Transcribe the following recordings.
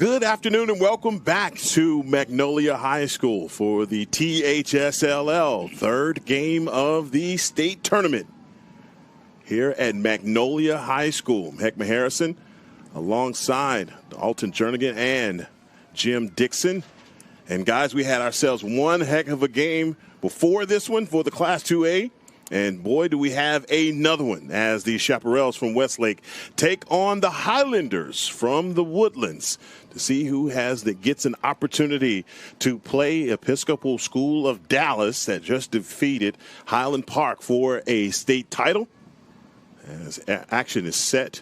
Good afternoon and welcome back to Magnolia High School for the THSLL third game of the state tournament here at Magnolia High School. Heckma Harrison alongside Alton Jernigan and Jim Dixon. And guys, we had ourselves one heck of a game before this one for the Class 2A. And boy, do we have another one as the Chaparrals from Westlake take on the Highlanders from the Woodlands to see who gets an opportunity to play Episcopal School of Dallas that just defeated Highland Park for a state title. As action is set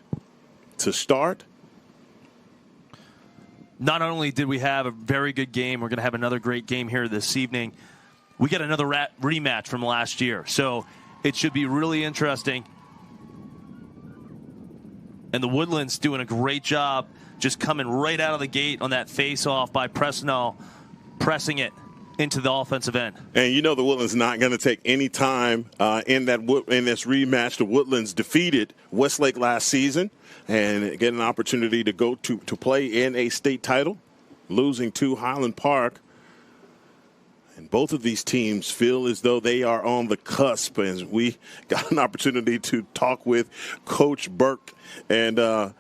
to start. Not only did we have a very good game, we're going to have another great game here this evening. We got another rematch from last year, so it should be really interesting. And the Woodlands doing a great job just coming right out of the gate on that face-off by Presnell, pressing it into the offensive end. And you know the Woodlands not going to take any time in this rematch. The Woodlands defeated Westlake last season and get an opportunity to go to play in a state title, losing to Highland Park. And both of these teams feel as though they are on the cusp. And we got an opportunity to talk with Coach Burke. And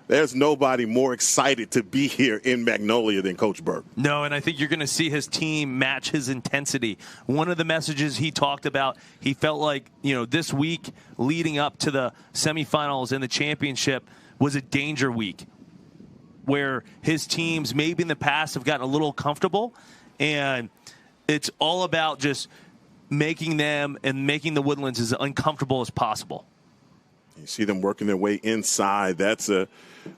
there's nobody more excited to be here in Magnolia than Coach Burke. No, and I think you're going to see his team match his intensity. One of the messages he talked about, he felt like, this week leading up to the semifinals and the championship was a danger week where his teams maybe in the past have gotten a little comfortable, and it's all about just making them and making the Woodlands as uncomfortable as possible. You see them working their way inside. That's a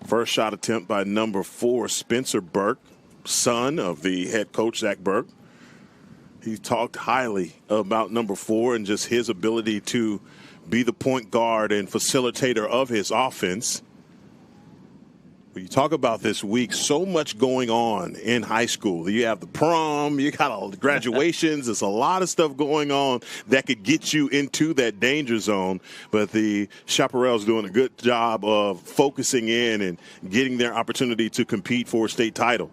first shot attempt by number 4, Spencer Burke, son of the head coach, Zach Burke. He talked highly about number 4 and just his ability to be the point guard and facilitator of his offense. When you talk about this week, so much going on in high school. You have the prom, you got all the graduations. There's a lot of stuff going on that could get you into that danger zone. But the Chaparrals doing a good job of focusing in and getting their opportunity to compete for a state title.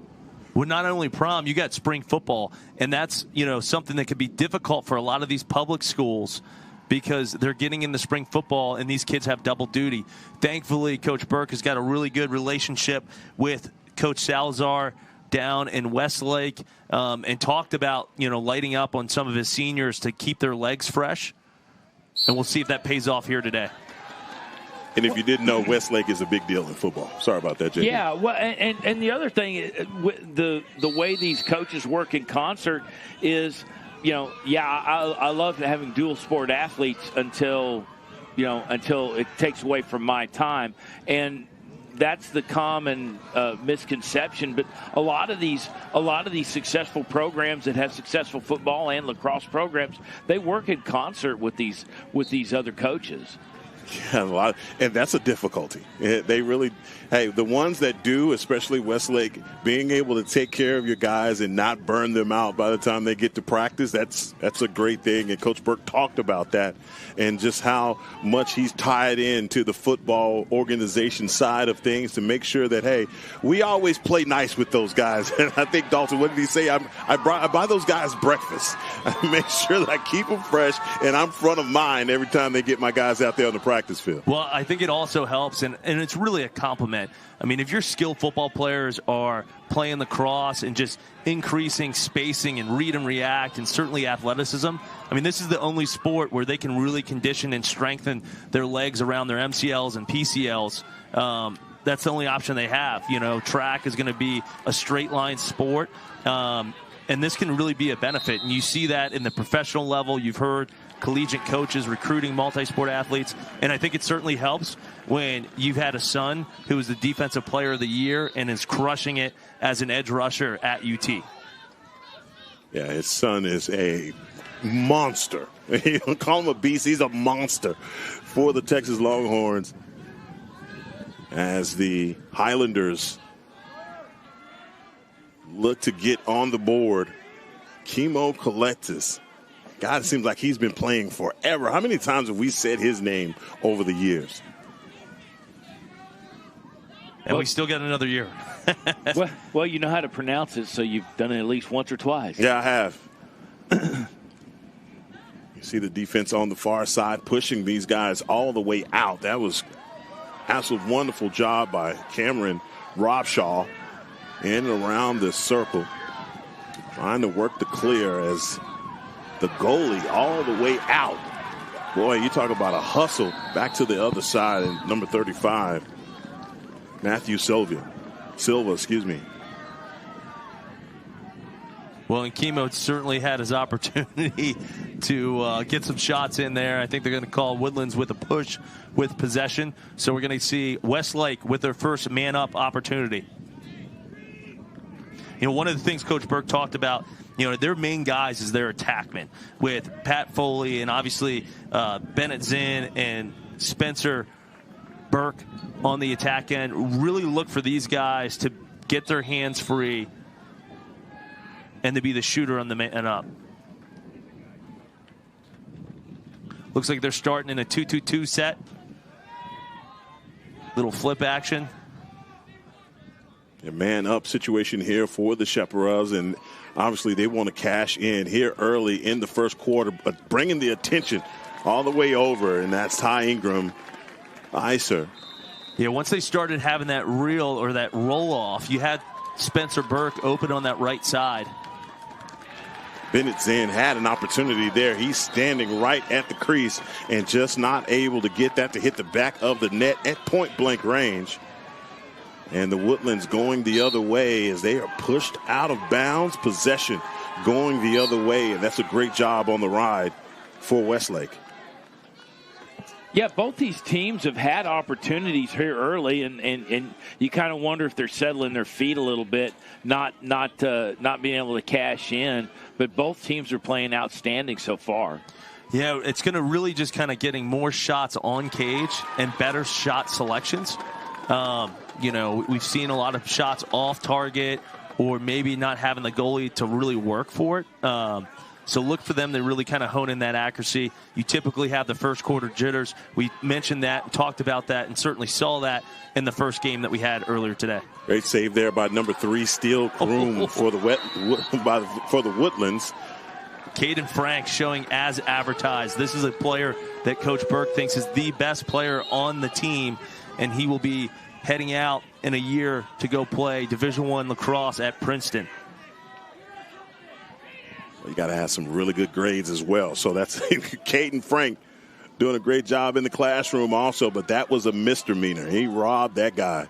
Well, not only prom, you got spring football, and that's something that could be difficult for a lot of these public schools, because they're getting into spring football and these kids have double duty. Thankfully, Coach Burke has got a really good relationship with Coach Salazar down in Westlake, and talked about, lighting up on some of his seniors to keep their legs fresh. And we'll see if that pays off here today. And if you didn't know, Westlake is a big deal in football. Sorry about that, Jay. Yeah, well, and the other thing, the way these coaches work in concert is, I love having dual sport athletes until it takes away from my time. And that's the common misconception. But a lot of these successful programs that have successful football and lacrosse programs, they work in concert with these other coaches. Yeah, and that's a difficulty. They really, the ones that do, especially Westlake, being able to take care of your guys and not burn them out by the time they get to practice, that's a great thing. And Coach Burke talked about that and just how much he's tied into the football organization side of things to make sure that, we always play nice with those guys. And I think, Dalton, what did he say? I buy those guys breakfast. I make sure that I keep them fresh, and I'm front of mind every time they get my guys out there on the practice field. Well, I think it also helps, and it's really a compliment. I mean, if your skilled football players are playing lacrosse and just increasing spacing and read and react and certainly athleticism, I mean, this is the only sport where they can really condition and strengthen their legs around their MCLs and PCLs. That's the only option they have. Track is going to be a straight line sport, and this can really be a benefit. And you see that in the professional level. You've heard collegiate coaches recruiting multi-sport athletes, and I think it certainly helps when you've had a son who is the defensive player of the year and is crushing it as an edge rusher at UT. Yeah, his son is a monster. You don't call him a beast, he's a monster for the Texas Longhorns as the Highlanders look to get on the board. Chemo Collectus. God, it seems like he's been playing forever. How many times have we said his name over the years? and we still got another year. well, you know how to pronounce it, so you've done it at least once or twice. Yeah, I have. You see the defense on the far side pushing these guys all the way out. That was absolute wonderful job by Cameron Robshaw in and around this circle, trying to work the clear as the goalie all the way out. Boy, you talk about a hustle back to the other side. And number 35, Matthew Silva, excuse me. Well, and Kimo certainly had his opportunity to get some shots in there. I think they're going to call Woodlands with a push with possession. So we're going to see Westlake with their first man-up opportunity. You know, one of the things Coach Burke talked about, you know, their main guys is their attackmen with Pat Foley and obviously Bennett Zinn and Spencer Burke on the attack end. Really look for these guys to get their hands free and to be the shooter on the man up. Looks like they're starting in a 2-2-2 set. Little flip action. A man-up situation here for the Chaparrals, and obviously they want to cash in here early in the first quarter, but bringing the attention all the way over, and that's Ty Ingram, Icer. Yeah, once they started having that reel or that roll-off, you had Spencer Burke open on that right side. Bennett Zinn had an opportunity there. He's standing right at the crease and just not able to get that to hit the back of the net at point-blank range. And the Woodlands going the other way as they are pushed out of bounds. Possession going the other way, and that's a great job on the ride for Westlake. Yeah, both these teams have had opportunities here early, and you kind of wonder if they're settling their feet a little bit, not being able to cash in. But both teams are playing outstanding so far. Yeah, it's going to really just kind of getting more shots on cage and better shot selections. You know, we've seen a lot of shots off target or maybe not having the goalie to really work for it. So look for them to really kind of hone in that accuracy. You typically have the first quarter jitters. We mentioned that, talked about that, and certainly saw that in the first game that we had earlier today. Great save there by number 3, Steele Kroom for the Woodlands. Caden Frank showing as advertised. This is a player that Coach Burke thinks is the best player on the team, and he will be heading out in a year to go play Division I lacrosse at Princeton. You got to have some really good grades as well. So that's Caden Frank doing a great job in the classroom also, but that was a misdemeanor. He robbed that guy.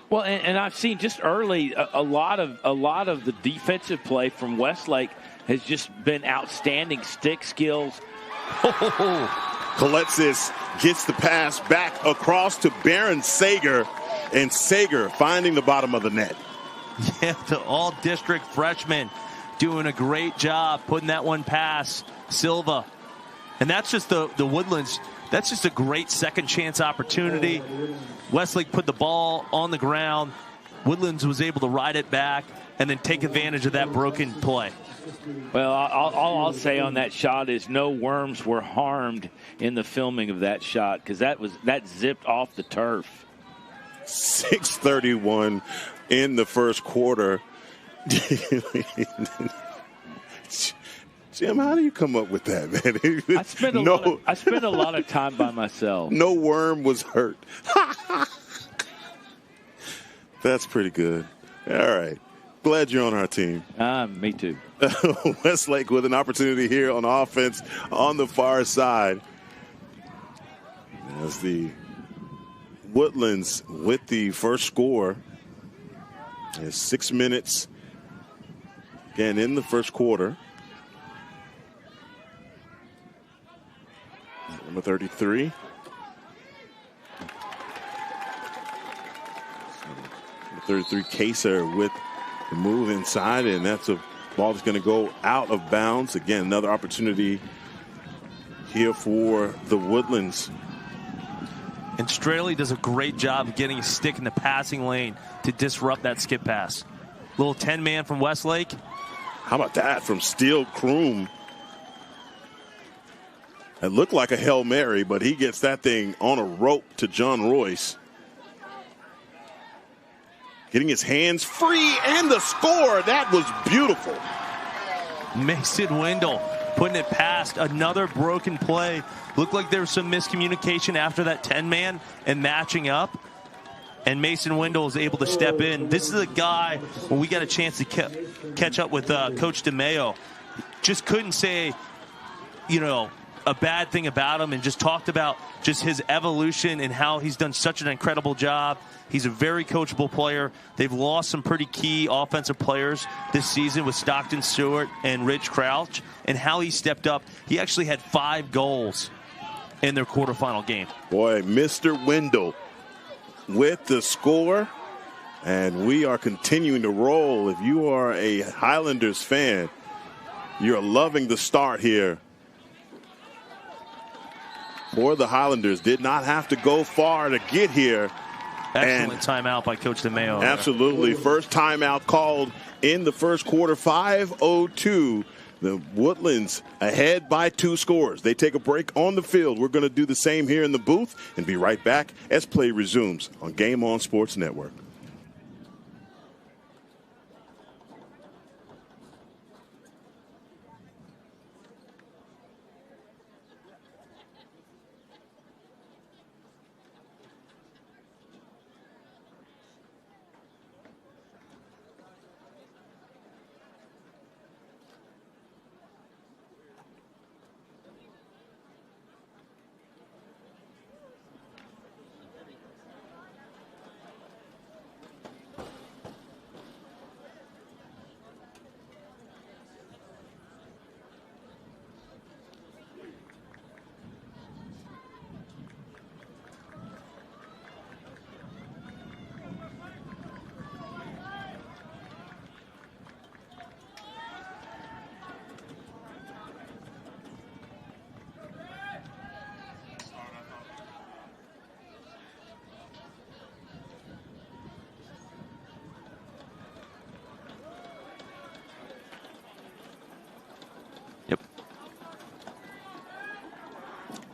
Well, and I've seen just early a lot of the defensive play from Westlake has just been outstanding stick skills. Coletsis gets the pass back across to Baron Sager, and Sager finding the bottom of the net. Yeah, the all-district freshman doing a great job putting that one past Silva. And that's just the Woodlands. That's just a great second chance opportunity. Westlake put the ball on the ground. Woodlands was able to ride it back and then take advantage of that broken play. Well, all I'll say on that shot is no worms were harmed in the filming of that shot because that zipped off the turf. 6:31 in the first quarter. Jim, how do you come up with that, man? I spend a lot of time by myself. No worm was hurt. That's pretty good. All right. Glad you're on our team. Me too. Westlake with an opportunity here on offense on the far side. As the Woodlands with the first score. There's 6 minutes again in the first quarter. Number 33. Number 33, Kaser with the move inside, and that's a ball that's going to go out of bounds. Again, another opportunity here for the Woodlands. And Straley does a great job of getting a stick in the passing lane to disrupt that skip pass. Little 10-man from Westlake. How about that from Steele Kroom? It looked like a Hail Mary, but he gets that thing on a rope to John Royce. getting his hands free, and the score. That was beautiful. Mason Wendell putting it past. Another broken play. Looked like there was some miscommunication after that 10-man and matching up. And Mason Wendell is able to step in. This is a guy, when we got a chance to catch up with Coach DeMeo, just couldn't say, you know, a bad thing about him, and just talked about just his evolution and how he's done such an incredible job. He's a very coachable player. They've lost some pretty key offensive players this season with Stockton Stewart and Rich Crouch, and how he stepped up. He actually had 5 goals in their quarterfinal game. Boy, Mr. Wendell with the score, and we are continuing to roll. If you are a Highlanders fan, you're loving the start here for the Highlanders. Did not have to go far to get here. Excellent timeout by Coach DeMeo. Absolutely. First timeout called in the first quarter. 5:02. The Woodlands ahead by 2 scores. They take a break on the field. We're going to do the same here in the booth and be right back as play resumes on Game On Sports Network.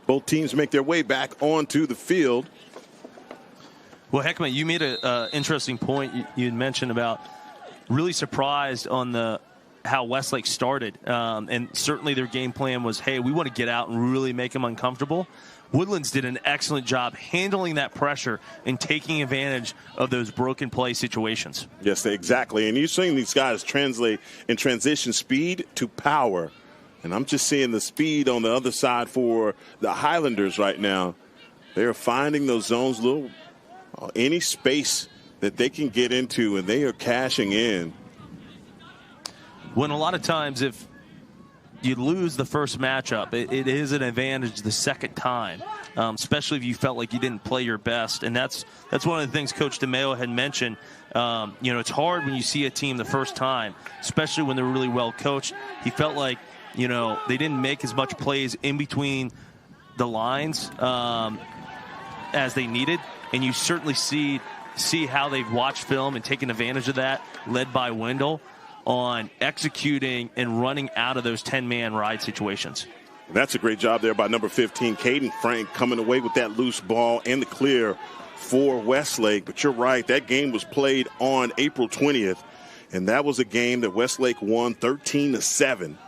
Both teams make their way back onto the field. Well, Heckman, you made an interesting point. You had mentioned about really surprised on how Westlake started. And certainly their game plan was, hey, we want to get out and really make them uncomfortable. Woodlands did an excellent job handling that pressure and taking advantage of those broken play situations. Yes, exactly. And you're seeing these guys translate in transition speed to power. And I'm just seeing the speed on the other side for the Highlanders right now. They're finding those zones, any space that they can get into, and they are cashing in. When a lot of times if you lose the first matchup, it is an advantage the second time, especially if you felt like you didn't play your best. And that's one of the things Coach DeMeo had mentioned. It's hard when you see a team the first time, especially when they're really well coached. He felt like, they didn't make as much plays in between the lines as they needed. And you certainly see how they've watched film and taken advantage of that, led by Wendell, on executing and running out of those 10-man ride situations. That's a great job there by number 15, Caden Frank, coming away with that loose ball and the clear for Westlake. But you're right, that game was played on April 20th, and that was a game that Westlake won 13-7.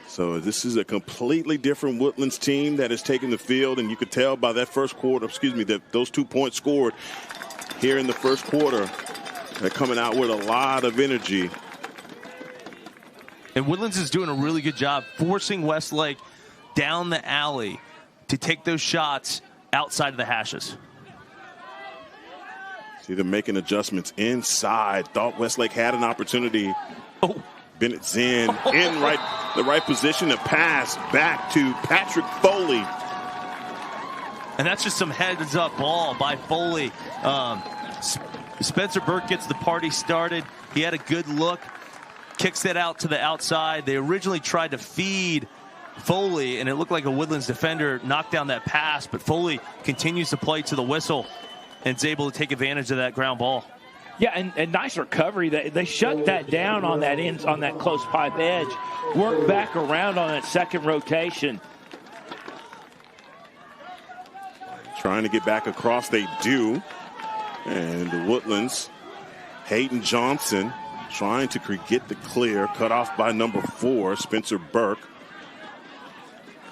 So this is a completely different Woodlands team that is taking the field, and you could tell by that first quarter, that those 2 points scored here in the first quarter, they're coming out with a lot of energy. And Woodlands is doing a really good job forcing Westlake down the alley to take those shots outside of the hashes. See them making adjustments inside. Thought Westlake had an opportunity. Oh. Bennett Zinn in the right position to pass back to Patrick Foley. And that's just some heads-up ball by Foley. Spencer Burke gets the party started. He had a good look, kicks that out to the outside. They originally tried to feed Foley, and it looked like a Woodlands defender knocked down that pass, but Foley continues to play to the whistle and is able to take advantage of that ground ball. Yeah, and nice recovery. They shut that down on that close pipe edge, worked back around on that second rotation. Trying to get back across, they do. And the Woodlands, Hayden Johnson trying to get the clear, cut off by number 4, Spencer Burke.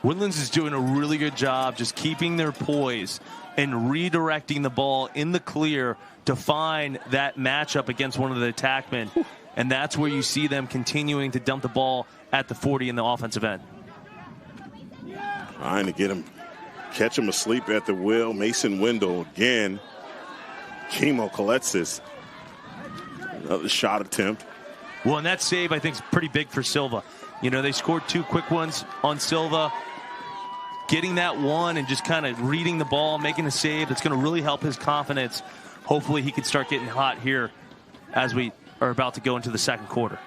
Woodlands is doing a really good job just keeping their poise and redirecting the ball in the clear to find that matchup against one of the attackmen. And that's where you see them continuing to dump the ball at the 40 in the offensive end. Trying to get him, catch him asleep at the wheel. Mason Wendell again. Kimo Coletsis. Another shot attempt. Well, and that save, I think, is pretty big for Silva. You know, they scored 2 quick ones on Silva. Getting that one and just kind of reading the ball, making a save, that's going to really help his confidence. Hopefully he can start getting hot here as we are about to go into the second quarter.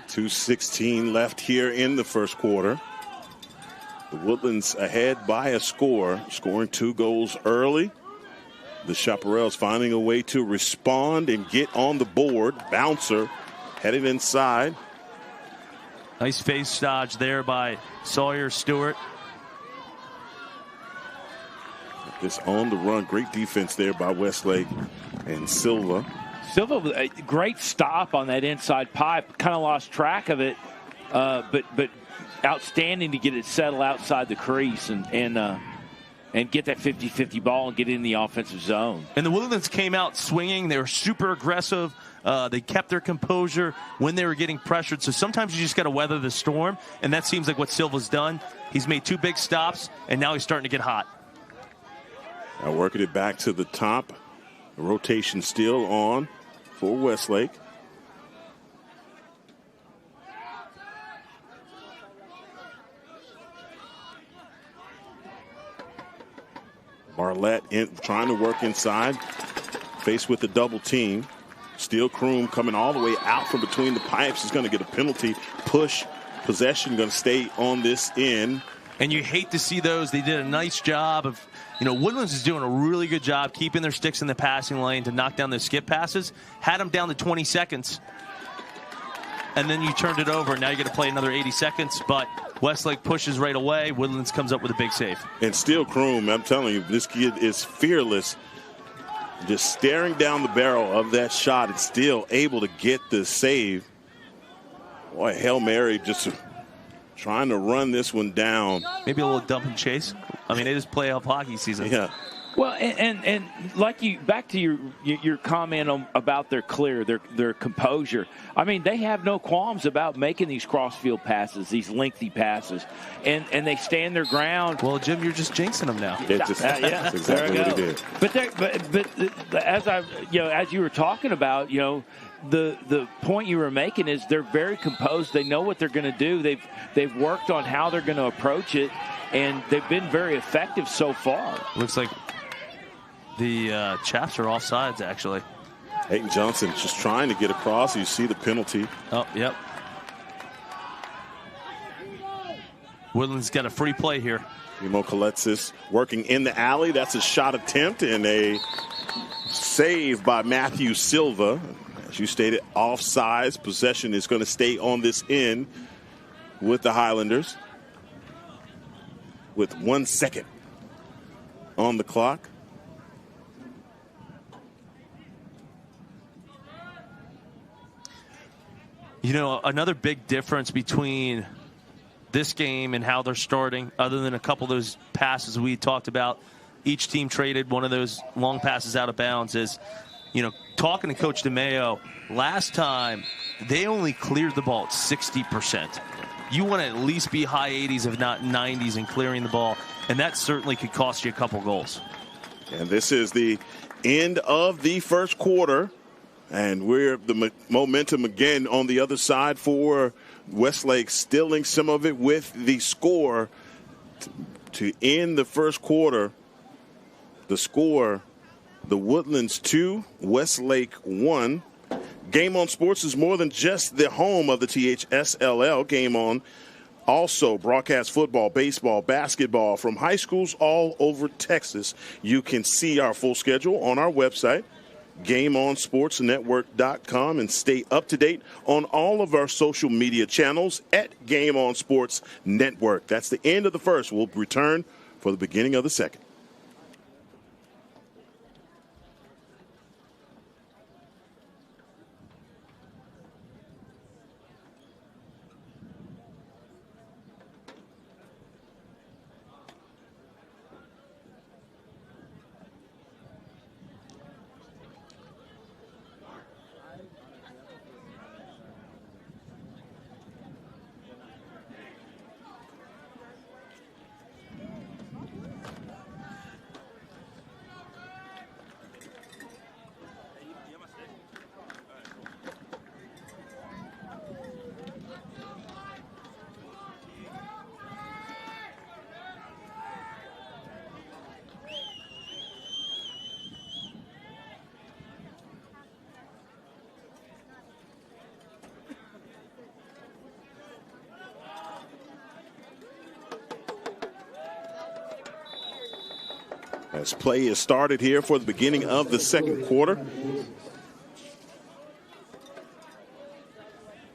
2:16 left here in the first quarter. The Woodlands ahead by a score, scoring 2 goals early. The Chaparrals finding a way to respond and get on the board. Bouncer headed inside. Nice face dodge there by Sawyer Stewart. This on the run, great defense there by Westlake and Silva. Silva, a great stop on that inside pipe. Kind of lost track of it, but outstanding to get it settled outside the crease and get that 50-50 ball and get in the offensive zone. And the Woodlands came out swinging. They were super aggressive. They kept their composure when they were getting pressured. So sometimes you just got to weather the storm, and that seems like what Silva's done. He's made 2 big stops, and now he's starting to get hot. Now working it back to the top. The rotation still on for Westlake. Barlett trying to work inside. Faced with the double team. Steel Kroom coming all the way out from between the pipes. Is going to get a penalty. Push. Possession going to stay on this end. And you hate to see those. They did a nice job of, you know, Woodlands is doing a really good job keeping their sticks in the passing lane to knock down those skip passes. Had them down to 20 seconds. And then you turned it over. Now you're going to play another 80 seconds. But Westlake pushes right away. Woodlands comes up with a big save. And Steel Kroom, I'm telling you, this kid is fearless. Just staring down the barrel of that shot and still able to get the save. Boy, Hail Mary just trying to run this one down. Maybe a little dump and chase. I mean, it is playoff hockey season. Yeah. Well, and like you, back to your comment about their clear, their composure. I mean, they have no qualms about making these crossfield passes, these lengthy passes, and they stand their ground. Well, Jim, you're just jinxing them now. That's exactly what he did. But as you were talking about, you know, the point you were making is they're very composed. They know what they're going to do. They've worked on how they're going to approach it, and they've been very effective so far. Looks like the Chaps are offsides, actually. Hayden Johnson just trying to get across. You see the penalty. Oh, yep. Woodlands got a free play here. Kimo Coletsis working in the alley. That's a shot attempt and a save by Matthew Silva. As you stated, offsides. Possession is going to stay on this end with the Highlanders with 1 second on the clock. You know, another big difference between this game and how they're starting, other than a couple of those passes we talked about, each team traded one of those long passes out of bounds, is, you know, talking to Coach DeMayo, last time they only cleared the ball at 60%. You want to at least be high 80s, if not 90s, in clearing the ball, and that certainly could cost you a couple goals. And this is the end of the first quarter. And we're the momentum again on the other side for Westlake, stealing some of it with the score to end the first quarter. The score, the Woodlands 2, Westlake 1. Game On Sports is more than just the home of the THSLL. Game On also broadcast football, baseball, basketball from high schools all over Texas. You can see our full schedule on our website, GameOnSportsNetwork.com, and stay up to date on all of our social media channels at Game On Sports Network. That's the end of the first. We'll return for the beginning of the second. As play is started here for the beginning of the second quarter.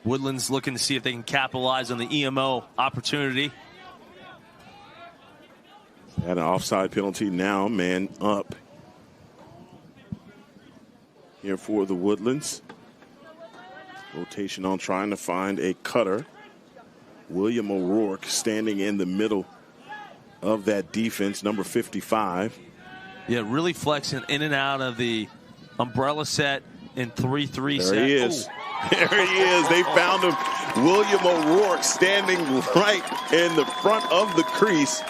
Woodlands looking to see if they can capitalize on the EMO opportunity. Had an offside penalty, now man up here for the Woodlands. Rotation on trying to find a cutter. William O'Rourke standing in the middle of that defense, number 55. Yeah, really flexing in and out of the umbrella set in 3-3 set. There he is. There he is. They found him. William O'Rourke standing right in the front of the crease.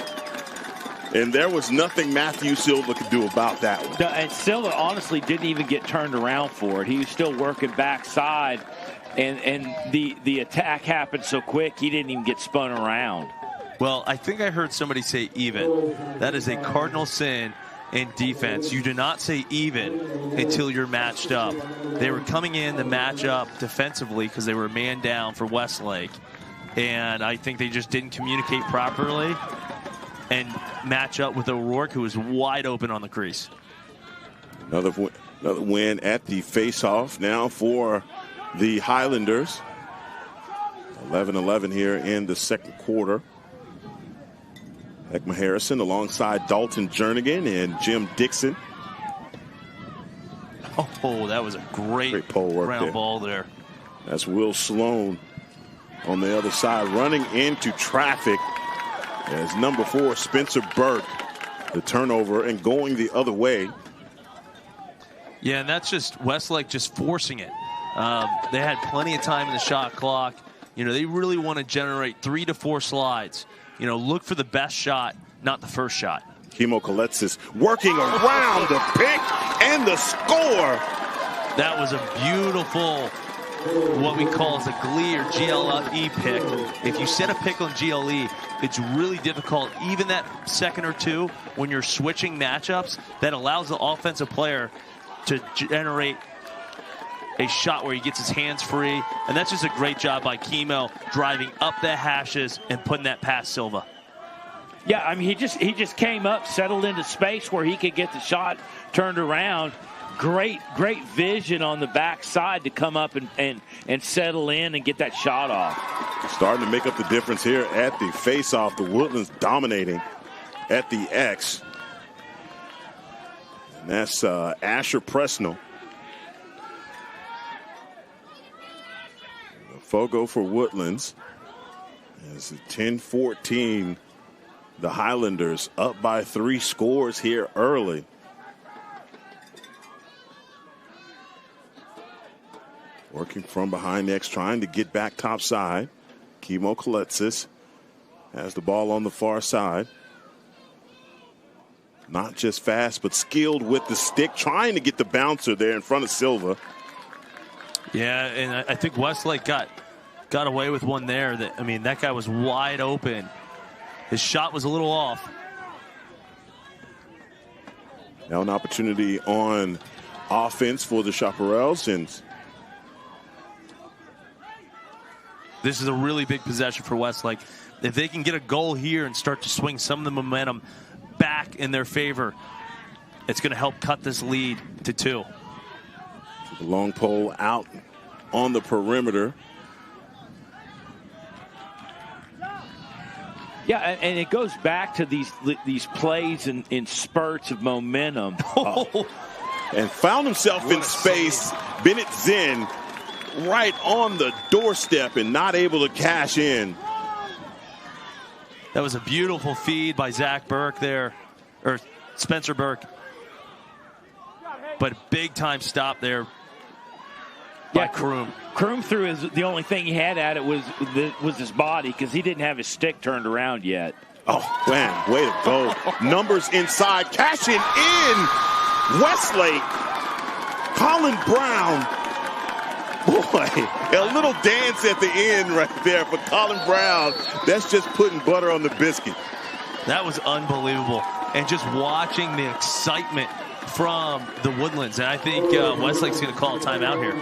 And there was nothing Matthew Silva could do about that one. And Silva honestly didn't even get turned around for it. He was still working backside, and the attack happened so quick he didn't even get spun around. Well, I think I heard somebody say even. That is a cardinal sin in defense. You do not say even until you're matched up. They were coming in to match up defensively because they were man down for Westlake. And I think they just didn't communicate properly and match up with O'Rourke, who was wide open on the crease. Another win at the face-off now for the Highlanders. 11-11 here in the second quarter. Ekma Harrison alongside Dalton Jernigan and Jim Dixon. Oh, that was a great pole work round there. ball there. That's Will Sloan on the other side running into traffic as number 4 Spencer Burke, the turnover and going the other way. Yeah, and that's just Westlake just forcing it. They had plenty of time in the shot clock. You know, they really want to generate 3 to 4 slides. You know, look for the best shot, not the first shot. Kimo Koletsis working around the pick and the score. That was a beautiful, what we call as a GLE or GLE pick. If you set a pick on GLE, it's really difficult, even that second or two, when you're switching matchups, that allows the offensive player to generate a shot where he gets his hands free. And that's just a great job by Kimo, driving up the hashes and putting that past Silva. Yeah, I mean, he just came up, settled into space where he could get the shot turned around. Great vision on the backside to come up and settle in and get that shot off. Starting to make up the difference here at the face-off. The Woodlands dominating at the X. And that's Asher Presnell. Fogo for Woodlands. It's 10-14. The Highlanders up by 3 scores here early. Working from behind X, trying to get back top side. Kimo Koletsis has the ball on the far side. Not just fast, but skilled with the stick, trying to get the bouncer there in front of Silva. Yeah, and I think Westlake got away with one there. That guy was wide open. His shot was a little off. Now an opportunity on offense for the Chaparrals, and this is a really big possession for Westlake. If they can get a goal here and start to swing some of the momentum back in their favor, it's going to help cut this lead to 2. The long pole out on the perimeter. Yeah, and it goes back to these plays in spurts of momentum. And found himself in space. Bennett Zinn right on the doorstep and not able to cash in. That was a beautiful feed by Zach Burke there, or Spencer Burke. But big time stop there by Kroom. Kroom threw the only thing he had at it was his body, because he didn't have his stick turned around yet. Oh, man, way to go. Numbers inside, cashing in. Westlake, Colin Brown. Boy, a little dance at the end right there for Colin Brown. That's just putting butter on the biscuit. That was unbelievable. And just watching the excitement from the Woodlands. And I think Westlake's going to call a timeout here.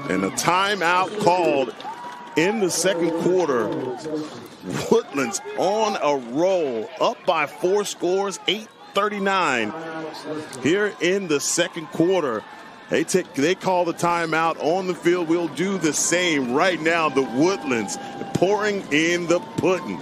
And a timeout called in the second quarter. Woodlands on a roll, up by 4 scores, 8-13 8:39 here in the second quarter. They call the timeout on the field. We'll do the same right now. The Woodlands pouring in the pudding.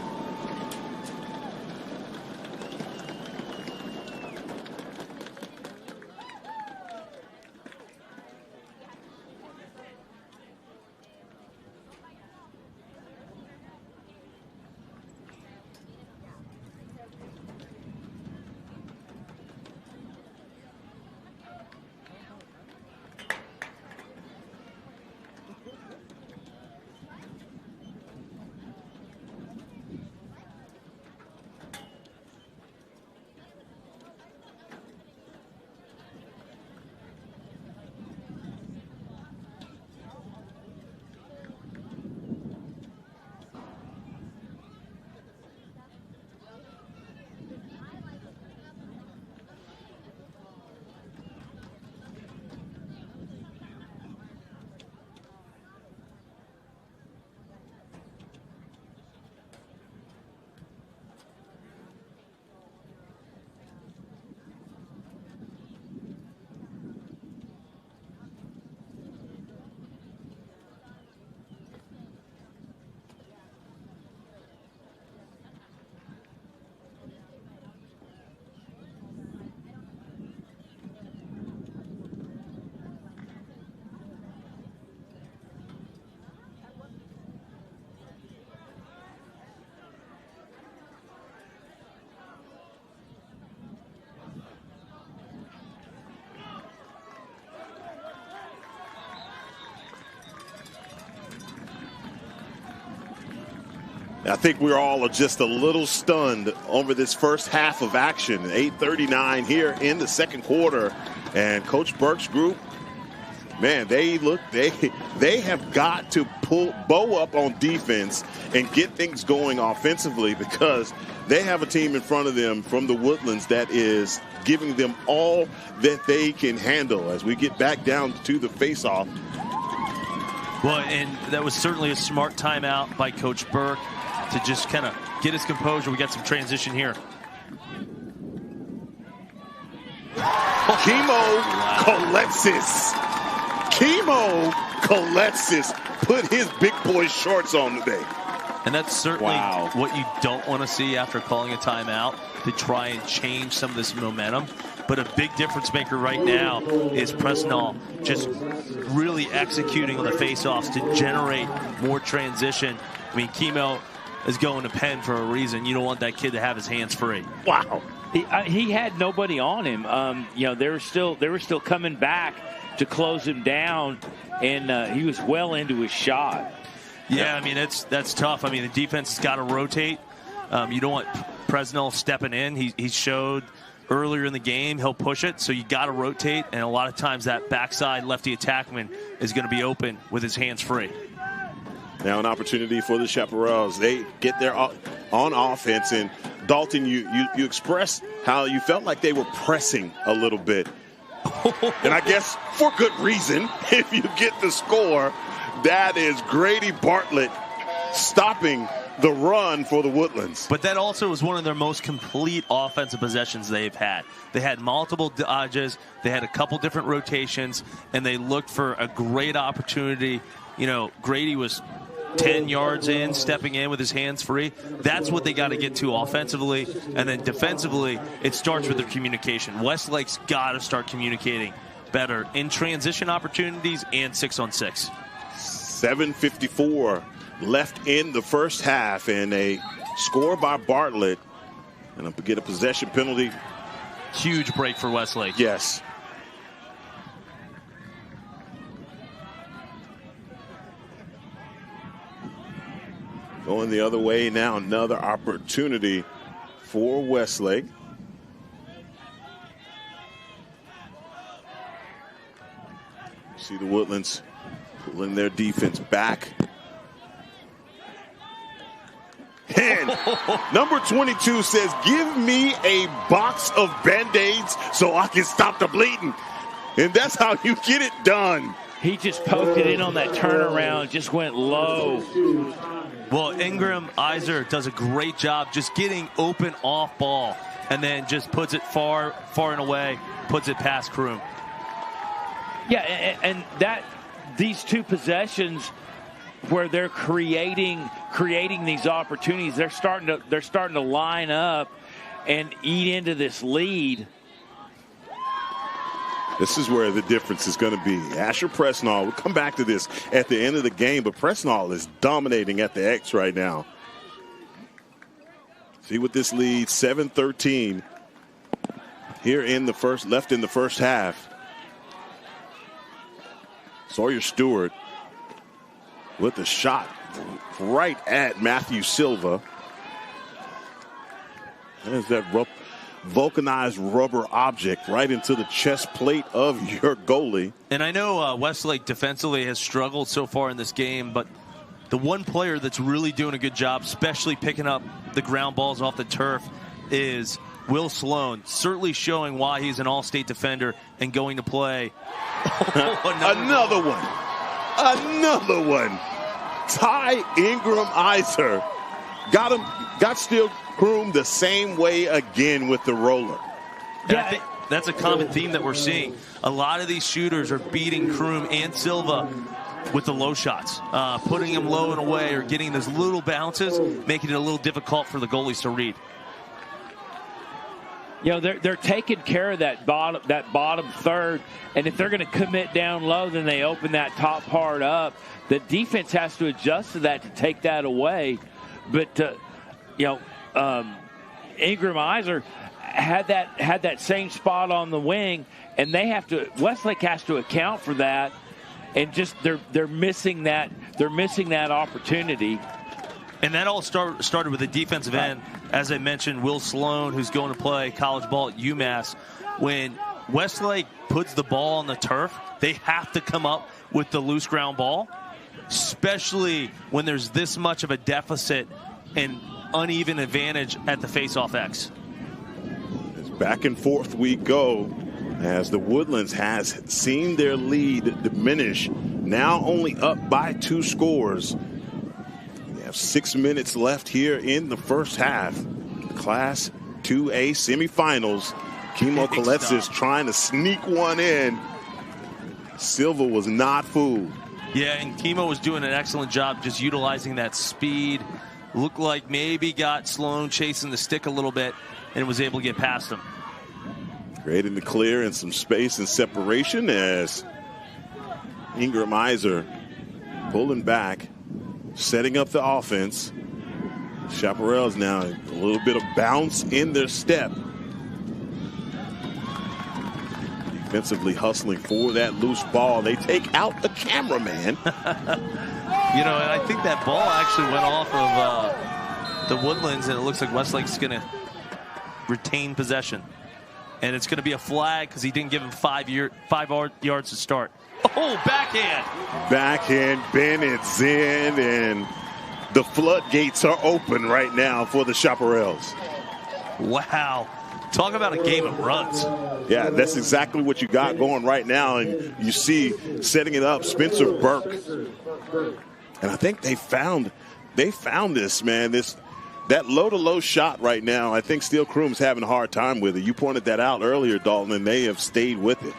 I think we're all just a little stunned over this first half of action. 8:39 here in the second quarter. And Coach Burke's group, man, they have got to bow up on defense and get things going offensively, because they have a team in front of them from the Woodlands that is giving them all that they can handle as we get back down to the face-off. Well, and that was certainly a smart timeout by Coach Burke to just kind of get his composure. We got some transition here. Kimo Coletsis put his big boy shorts on today. And that's certainly what you don't want to see after calling a timeout, to try and change some of this momentum. But a big difference maker right now is Presnell just really executing on the faceoffs to generate more transition. I mean, Kimo is going to Penn for a reason. You don't want that kid to have his hands free. Wow. He had nobody on him. You know, they were still coming back to close him down, and he was well into his shot. Yeah, I mean, that's tough. I mean, the defense has got to rotate. You don't want Presnell stepping in. He showed earlier in the game he'll push it, so you got to rotate, and a lot of times that backside lefty attackman is going to be open with his hands free. Now an opportunity for the Chaparrals. They get there on offense, and Dalton, you expressed how you felt like they were pressing a little bit. And I guess for good reason. If you get the score, that is Grady Bartlett stopping the run for the Woodlands. But that also was one of their most complete offensive possessions they've had. They had multiple dodges, they had a couple different rotations, and they looked for a great opportunity. You know, Grady was 10 yards in, stepping in with his hands free. That's what they got to get to offensively. And then defensively, it starts with their communication. Westlake's got to start communicating better in transition opportunities and 6-on-6. 7:54 left in the first half, and a score by Bartlett. And get a possession penalty. Huge break for Westlake. Yes. Going the other way now, another opportunity for Westlake. See the Woodlands pulling their defense back. And number 22 says, give me a box of Band-Aids so I can stop the bleeding. And that's how you get it done. He just poked it in on that turnaround, just went low. Well, Ingram Iser does a great job just getting open off ball. and then just puts it far and away, puts it past Kroom. Yeah, and that these two possessions where they're creating these opportunities, they're starting to line up and eat into this lead. This is where the difference is going to be. Asher Presnall, we'll come back to this at the end of the game, but Presnall is dominating at the X right now. See what this lead, 7-13 here in the left in the first half. Sawyer Stewart with a shot right at Matthew Silva. There's that vulcanized rubber object right into the chest plate of your goalie. And I know Westlake defensively has struggled so far in this game, but the one player that's really doing a good job, especially picking up the ground balls off the turf, is Will Sloan, certainly showing why he's an all-state defender and going to play. Another one. Ty Ingram-Iser got Steel Kroom the same way again with the roller. And I think that's a common theme that we're seeing. A lot of these shooters are beating Kroom and Silva with the low shots, putting them low and away or getting those little bounces, making it a little difficult for the goalies to read. You know, they're taking care of that bottom third, and if they're going to commit down low, then they open that top part up. The defense has to adjust to that to take that away. But Ingram-Iser had that same spot on the wing, and Westlake has to account for that, and just they're missing that opportunity. And that all started with the defensive end. As I mentioned, Will Sloan, who's going to play college ball at UMass. When Westlake puts the ball on the turf, they have to come up with the loose ground ball, especially when there's this much of a deficit and uneven advantage at the face-off X. As back and forth we go, as the Woodlands has seen their lead diminish, now only up by 2 scores. We have 6 minutes left here in the first half. Class 2A semifinals. Kimo Koletsis trying to sneak one in. Silva was not fooled. Yeah, and Kimo was doing an excellent job just utilizing that speed. Looked like maybe got Sloan chasing the stick a little bit and was able to get past him. Creating the clear and some space and separation as Ingram-Iser pulling back, setting up the offense. Chaparral's now a little bit of bounce in their step. Defensively hustling for that loose ball. They take out the cameraman. You know, and I think that ball actually went off of the Woodlands, and it looks like Westlake's going to retain possession. And it's going to be a flag because he didn't give him 5 yards to start. Oh, backhand. Backhand, Bennett's in, and the floodgates are open right now for the Chaparrals. Wow. Talk about a game of runs. Yeah, that's exactly what you got going right now. And you see setting it up, Spencer Burke. And I think they found this, man. That low-to-low shot right now, I think Steel Kroom's having a hard time with it. You pointed that out earlier, Dalton, and they have stayed with it.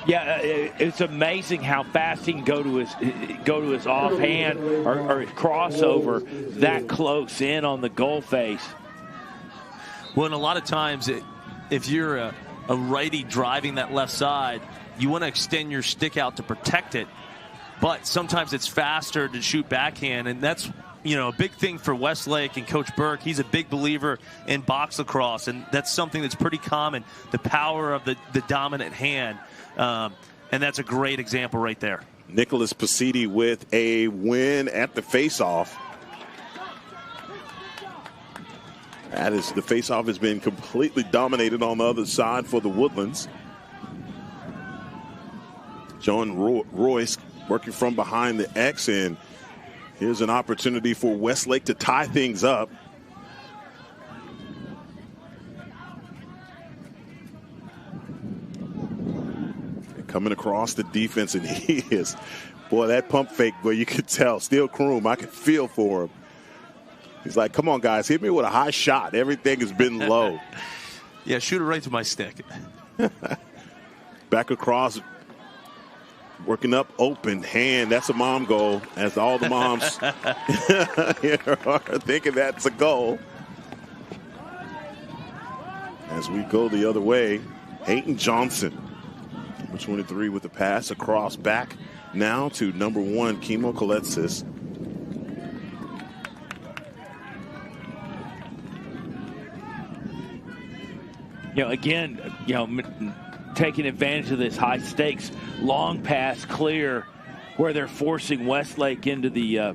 Yeah, it's amazing how fast he can go to his offhand or his crossover that close in on the goal face. Well, and a lot of times, if you're a righty driving that left side, you want to extend your stick out to protect it. But sometimes it's faster to shoot backhand, and that's, you know, a big thing for Westlake and Coach Burke. He's a big believer in box lacrosse, and that's something that's pretty common, the power of the dominant hand. And that's a great example right there. Nicholas Pasidi with a win at the faceoff. That is, the faceoff has been completely dominated on the other side for the Woodlands. John Royce working from behind the X, and here's an opportunity for Westlake to tie things up. Coming across the defense, and he is, boy, that pump fake, boy, you could tell. Steel Kroom, I could feel for him. He's like, come on, guys, hit me with a high shot. Everything has been low. Yeah, shoot it right to my stick. Back across, working up, open hand. That's a mom goal, as all the moms here are thinking that's a goal. As we go the other way, Hayden Johnson, number 23 with the pass across back now to number 1, Kimo Kaletsis. Again, taking advantage of this high stakes long pass clear, where they're forcing Westlake into the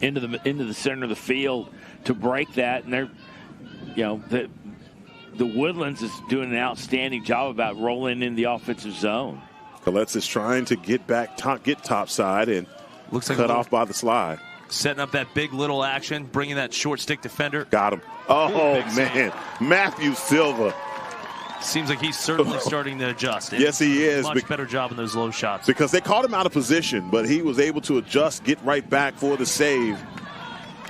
center of the field to break that, and they're, the Woodlands is doing an outstanding job about rolling in the offensive zone. Kaletsis is trying to get back, get topside, and looks like cut off by the slide. Setting up that big little action, bringing that short stick defender. Got him. Oh, man. Matthew Silva. Seems like he's certainly starting to adjust. Yes, he is. Much better job in those low shots. Because they caught him out of position, but he was able to adjust, get right back for the save.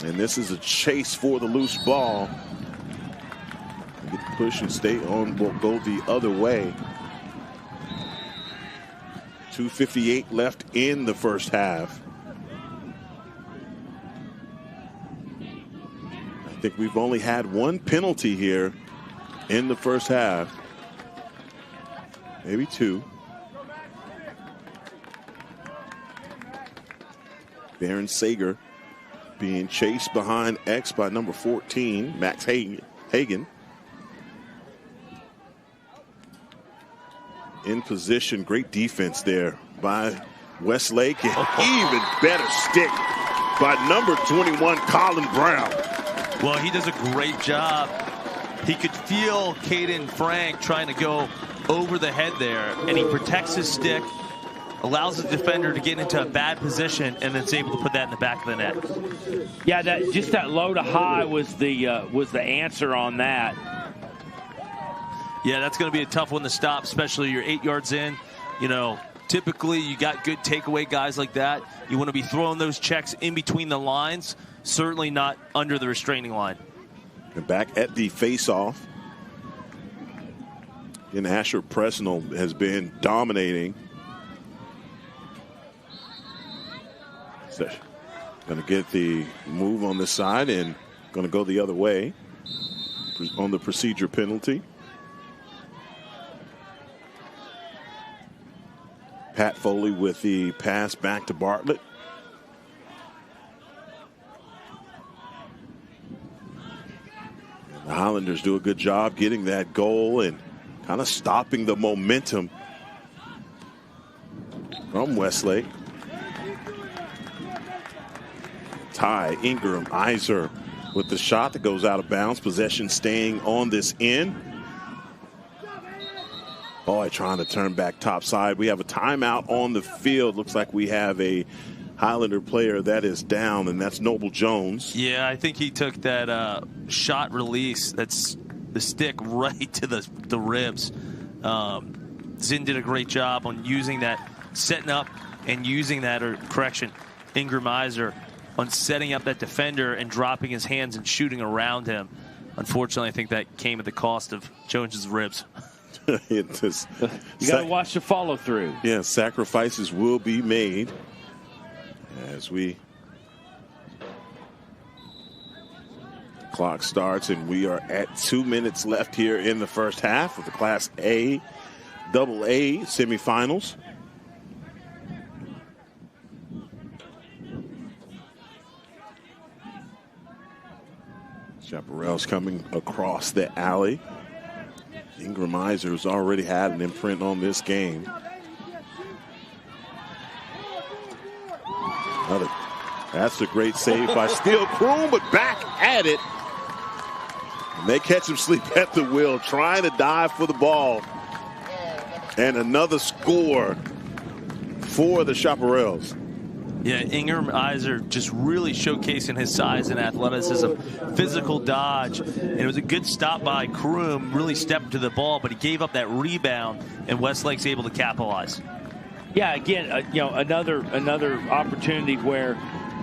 And this is a chase for the loose ball. Get the push and stay on, go the other way. 2:58 left in the first half. I think we've only had one penalty here in the first half. Maybe two. Baron Sager being chased behind X by number 14, Max Hagen. In position, great defense there by Westlake. And even better stick by number 21, Colin Brown. Well, he does a great job. He could feel Caden Frank trying to go over the head there, and he protects his stick, allows the defender to get into a bad position, and then is able to put that in the back of the net. Yeah, that low to high was the answer on that. Yeah, that's going to be a tough one to stop, especially you're 8 yards in. Typically you got good takeaway guys like that. You want to be throwing those checks in between the lines, certainly not under the restraining line. And back at the face-off. And Asher Presnell has been dominating. So, going to get the move on this side and going to go the other way on the procedure penalty. Pat Foley with the pass back to Bartlett. And the Highlanders do a good job getting that goal and kind of stopping the momentum from Westlake. Ty Ingram Iser with the shot that goes out of bounds. Possession staying on this end. Boy, trying to turn back topside. We have a timeout on the field. Looks like we have a Highlander player that is down, and that's Noble Jones. Yeah, I think he took that shot release. That's the stick right to the ribs. Zinn did a great job on using that, setting up and using that, or correction, Ingram Iser, on setting up that defender and dropping his hands and shooting around him. Unfortunately, I think that came at the cost of Jones's ribs. You got to watch the follow through. Yeah, sacrifices will be made as clock starts, and we are at 2 minutes left here in the first half of the Class A AA semifinals. Chaparral's coming across the alley. Ingram Iser's already had an imprint on this game. That's a great save by Steele Kroom, but back at it. And they catch him sleep at the wheel, trying to dive for the ball. And another score for the Chaparrals. Yeah, Ingram Iser just really showcasing his size and athleticism, physical dodge, and it was a good stop by Kroom, really stepped to the ball, but he gave up that rebound, and Westlake's able to capitalize. Yeah, again, another opportunity where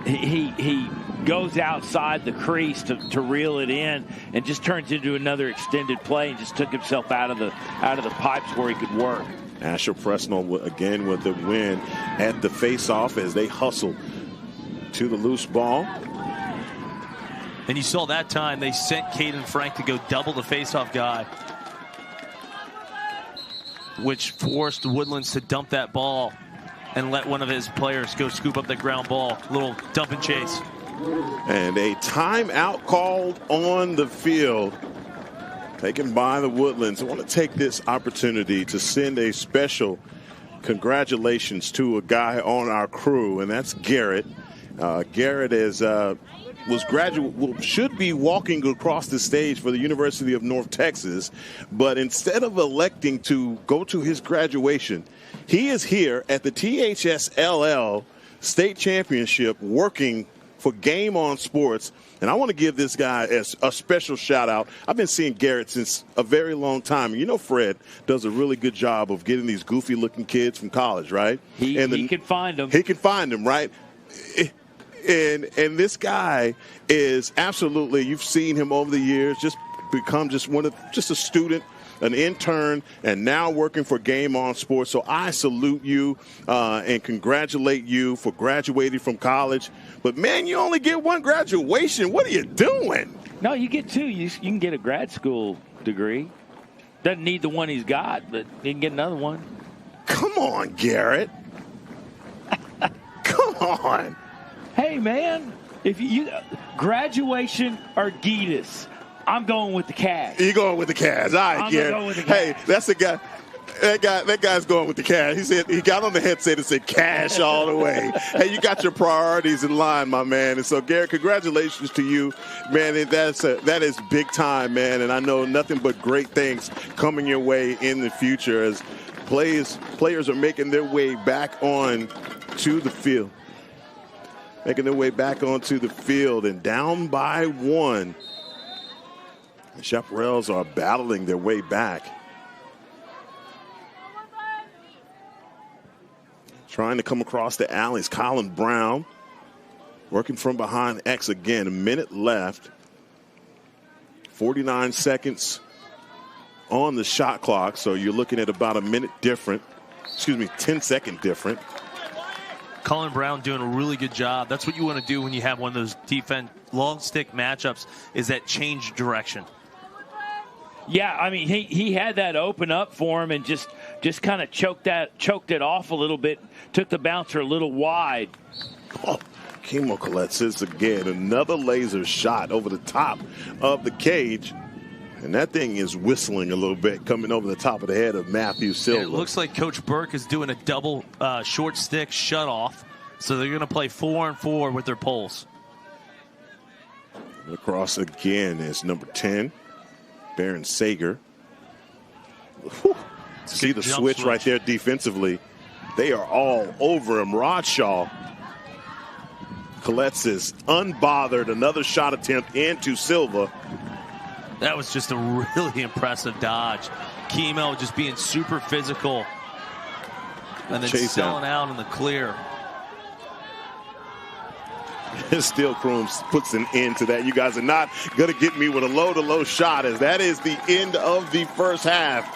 he goes outside the crease to reel it in, and just turns into another extended play and just took himself out of the pipes where he could work. Asher Presnell again with the win at the face-off as they hustle to the loose ball. And you saw that time they sent Caden Frank to go double the face-off guy, which forced Woodlands to dump that ball and let one of his players go scoop up the ground ball. Little dump and chase. And a timeout called on the field, taken by the Woodlands. I want to take this opportunity to send a special congratulations to a guy on our crew, and that's Garrett. Garrett is should be walking across the stage for the University of North Texas, but instead of electing to go to his graduation, he is here at the THSLL State Championship working for Game On Sports. And I want to give this guy a special shout out. I've been seeing Garrett since a very long time. You know, Fred does a really good job of getting these goofy looking kids from college, right? He can find them. He can find them, right? And this guy is absolutely, you've seen him over the years, just become just a student, an intern, and now working for Game On Sports. So I salute you and congratulate you for graduating from college. But, man, you only get one graduation. What are you doing? No, you get two. You can get a grad school degree. Doesn't need the one he's got, but he can get another one. Come on, Garrett. Come on. Hey, man, if you graduation or Gitas, I'm going with the cash. You're going with the cash. All right, Garrett. Going with the cash. Hey, that's the guy. That guy's going with the cash. He said he got on the headset and said cash all the way. Hey, you got your priorities in line, my man. And so, Garrett, congratulations to you, man. And that is big time, man. And I know nothing but great things coming your way in the future as players are making their way back on to the field. Making their way back onto the field and down by one. The Chaparrals are battling their way back. Trying to come across the alleys. Colin Brown working from behind X again. A minute left. 49 seconds on the shot clock. So you're looking at about a minute different. 10-second different. Colin Brown doing a really good job. That's what you want to do when you have one of those defense long stick matchups, is that change direction. Yeah, I mean, he had that open up for him and just kind of choked it off a little bit, took the bouncer a little wide. Oh, Kimo Coletsis again, another laser shot over the top of the cage. And that thing is whistling a little bit, coming over the top of the head of Matthew Silva. It looks like Coach Burke is doing a double short stick shutoff. So they're going to play 4-on-4 with their poles. Across again is number 10, Baron Sager. Whew. See the switch right there defensively. They are all over him. Rodshaw. Coletsis unbothered. Another shot attempt into Silva. That was just a really impressive dodge. Kimo just being super physical and then selling out in the clear. Steel Crooms puts an end to that. You guys are not going to get me with a low-to-low shot, as that is the end of the first half.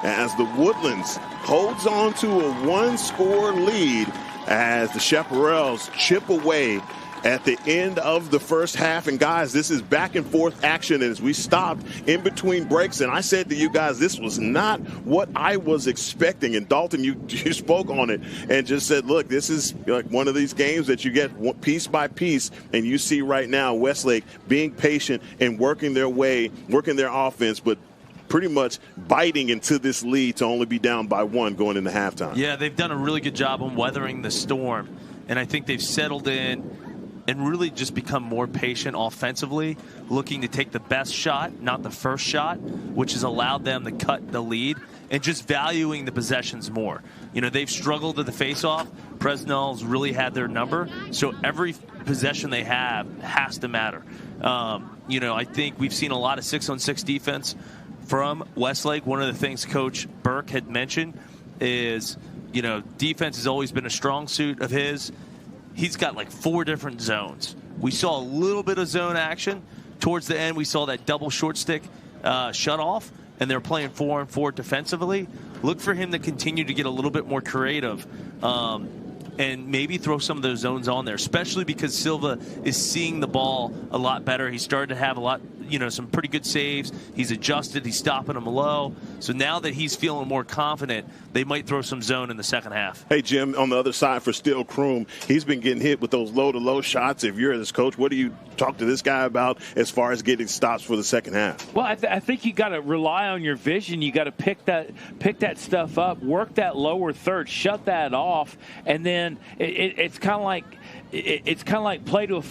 As the Woodlands holds on to a one-score lead as the Chaparrals chip away at the end of the first half. And guys, this is back and forth action as we stopped in between breaks. And I said to you guys, this was not what I was expecting. And Dalton, you spoke on it and just said, look, this is like one of these games that you get piece by piece. And you see right now Westlake being patient and working their offense, but pretty much biting into this lead to only be down by one going into halftime. Yeah, they've done a really good job on weathering the storm. And I think they've settled in and really just become more patient offensively, looking to take the best shot, not the first shot, which has allowed them to cut the lead, and just valuing the possessions more. You know, they've struggled at the faceoff. Presnell's really had their number, so every possession they have has to matter. You know, I think we've seen a lot of 6-on-6 defense from Westlake. One of the things Coach Burke had mentioned is, you know, defense has always been a strong suit of his. He's got like 4 different zones We saw a little bit of zone action. Towards the end, we saw that double short stick shut off, and they're playing 4-on-4 defensively. Look for him to continue to get a little bit more creative and maybe throw some of those zones on there, especially because Silva is seeing the ball a lot better. He's started to have a lot, some pretty good saves. He's adjusted. He's stopping them low. So now that he's feeling more confident, they might throw some zone in the second half. Hey, Jim, on the other side for Still Kroom, he's been getting hit with those low-to-low shots. If you're his coach, what do you talk to this guy about as far as getting stops for the second half? Well, I think you got to rely on your vision. You got to pick that stuff up, work that lower third, shut that off, and then it's kind of like play to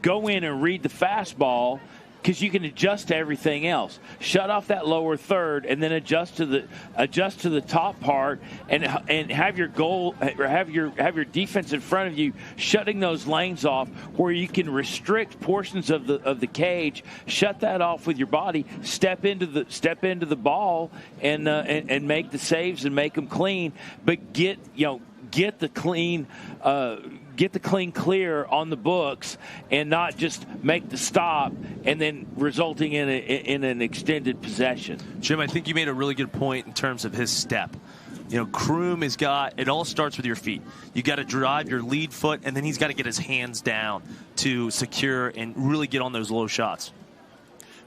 go in and read the fastball, because you can adjust to everything else. Shut off that lower third and then adjust to the top part, and have your goal, or have your defense in front of you, shutting those lanes off where you can restrict portions of the cage. Shut that off with your body. Step into the ball and make the saves and make them clean. But get the clean. Get the clean clear on the books, and not just make the stop and then resulting in an extended possession. Jim, I think you made a really good point in terms of his step. Kroom has got, it all starts with your feet. You got to drive your lead foot, and then he's got to get his hands down to secure and really get on those low shots.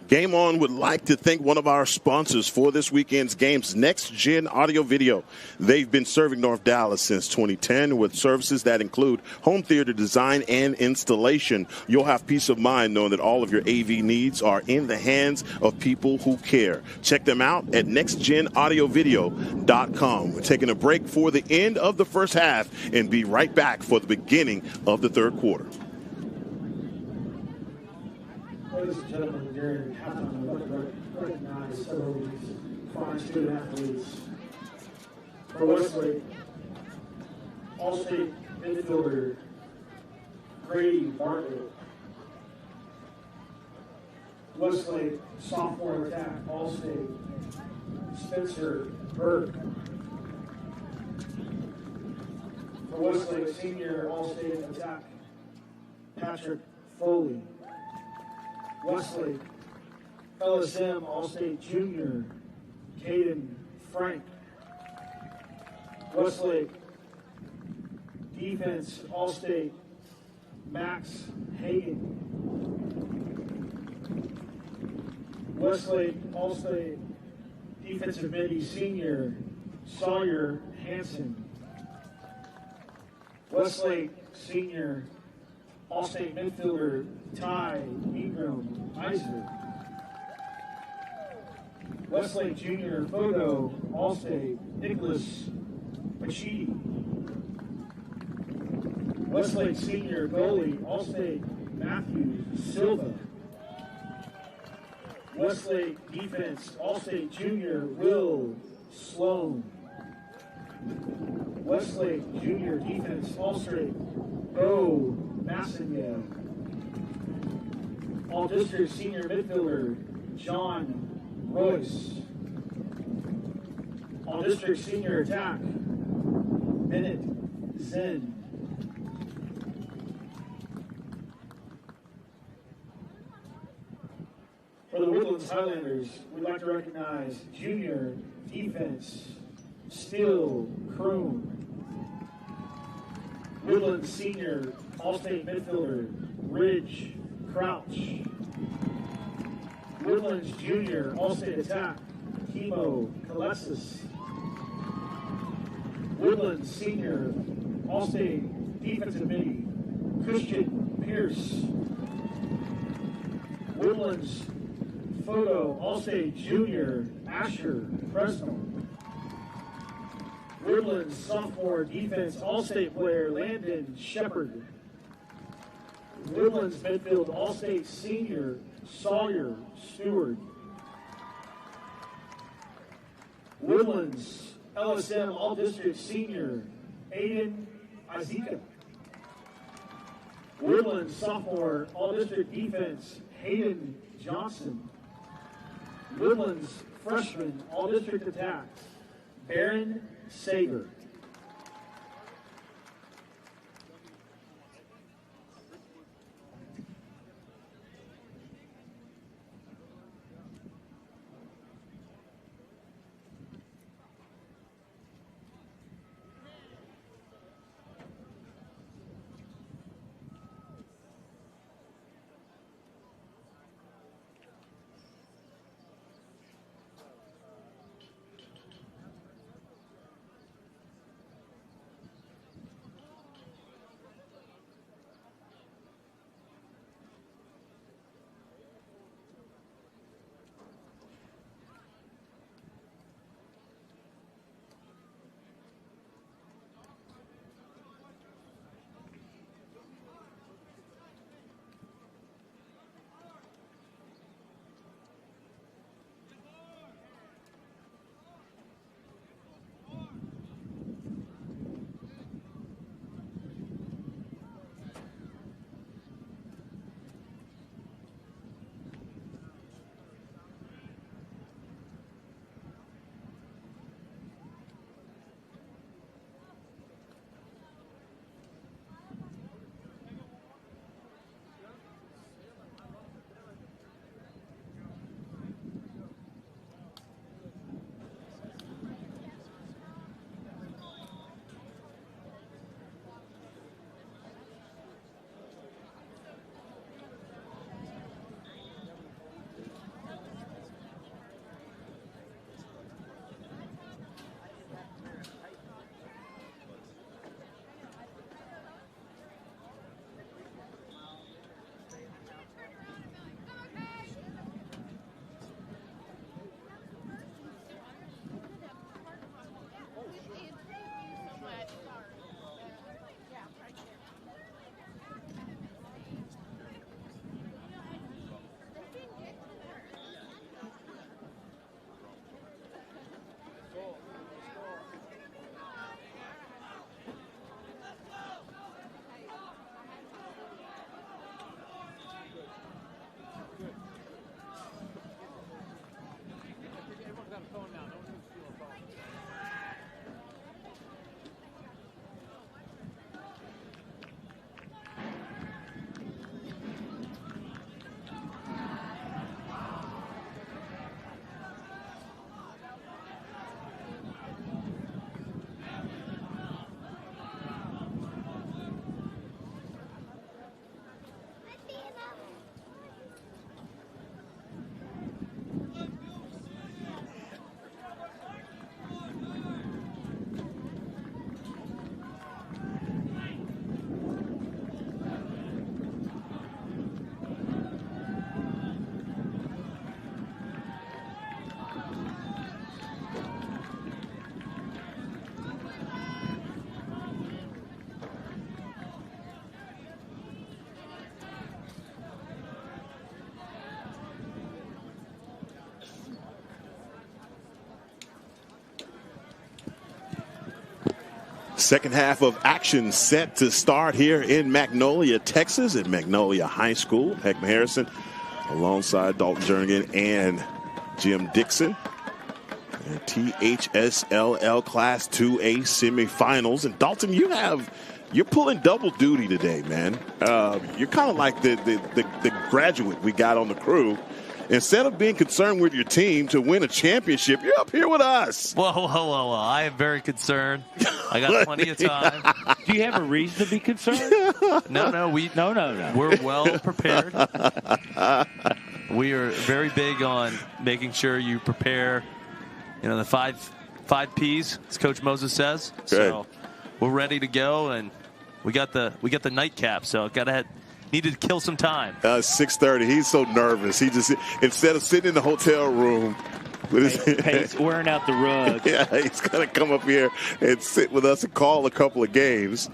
Game On would like to thank one of our sponsors for this weekend's games, Next Gen Audio Video. They've been serving North Dallas since 2010 with services that include home theater design and installation. You'll have peace of mind knowing that all of your AV needs are in the hands of people who care. Check them out at nextgenaudiovideo.com. We're taking a break for the end of the first half and be right back for the beginning of the third quarter. Ladies and gentlemen, during halftime, I'd like to recognize several of these fine student athletes. For Westlake, All-State midfielder Grady Bartlett. Westlake sophomore attack All-State Spencer Burke. For Westlake senior All-State attack Patrick Foley. Westlake LSM All-State Junior Caden Frank. Westlake Defense All-State Max Hagan. Westlake All-State Defensive Midi Senior Sawyer Hanson. Westlake Senior All-State midfielder Ty Ingram Eisner. Westlake Junior photo All-State Nicholas Machidi. Westlake Senior goalie All-State Matthew Silva. Westlake defense All-State Junior Will Sloan. Westlake Junior defense All-State Bo Massengale. All-District Senior Midfielder John Royce. All-District Senior Attack Bennett Zen. For the Woodlands Highlanders, we'd like to recognize Junior Defense Still Kroom. Woodlands Senior All-State Midfielder Ridge Crouch. Woodlands Junior All-State Attack Kimo Kalesis. Woodlands Senior All-State Defensive Midi Christian Pierce. Woodlands Photo All-State Junior Asher Fresno. Woodlands Sophomore Defense All-State player Landon Shepard. Woodlands Midfield All-State Senior Sawyer Stewart. Woodlands LSM All-District Senior Aiden Azika. Woodlands Sophomore All-District Defense Hayden Johnson. Woodlands Freshman All-District Attack Baron Sager. Second half of action set to start here in Magnolia, Texas, at Magnolia High School. Heckman Harrison alongside Dalton Jernigan and Jim Dixon. And THSLL Class 2A semifinals. And Dalton, you're pulling double duty today, man. You're kind of like the graduate we got on the crew. Instead of being concerned with your team to win a championship, you're up here with us. Whoa. I am very concerned. I got plenty of time. Do you have a reason to be concerned? No. We're well prepared. We are very big on making sure you prepare, the five P's, as Coach Moses says. Good. So we're ready to go, and we got the nightcap. So needed to kill some time. 6:30. He's so nervous. He just, instead of sitting in the hotel room with he's wearing out the rug. Yeah, he's gonna come up here and sit with us and call a couple of games.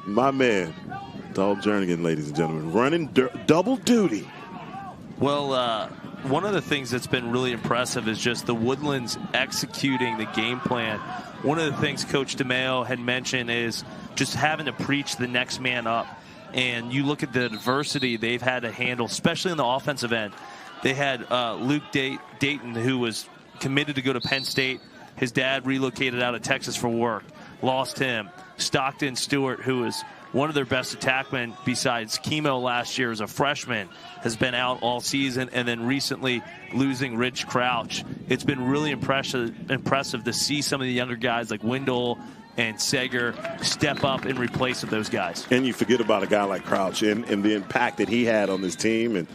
My man, Dalton Jernigan, ladies and gentlemen, running double duty. Well, one of the things that's been really impressive is just the Woodlands executing the game plan. One of the things Coach DeMeo had mentioned is just having to preach the next man up. And you look at the adversity they've had to handle, especially on the offensive end. They had Luke Dayton, who was committed to go to Penn State. His dad relocated out of Texas for work. Lost him. Stockton Stewart, who was one of their best attackmen besides Chemo last year as a freshman, has been out all season. And then recently losing Rich Crouch. It's been really impressive to see some of the younger guys like Wendell and Sager step up in replace of those guys. And you forget about a guy like Crouch and the impact that he had on this team, and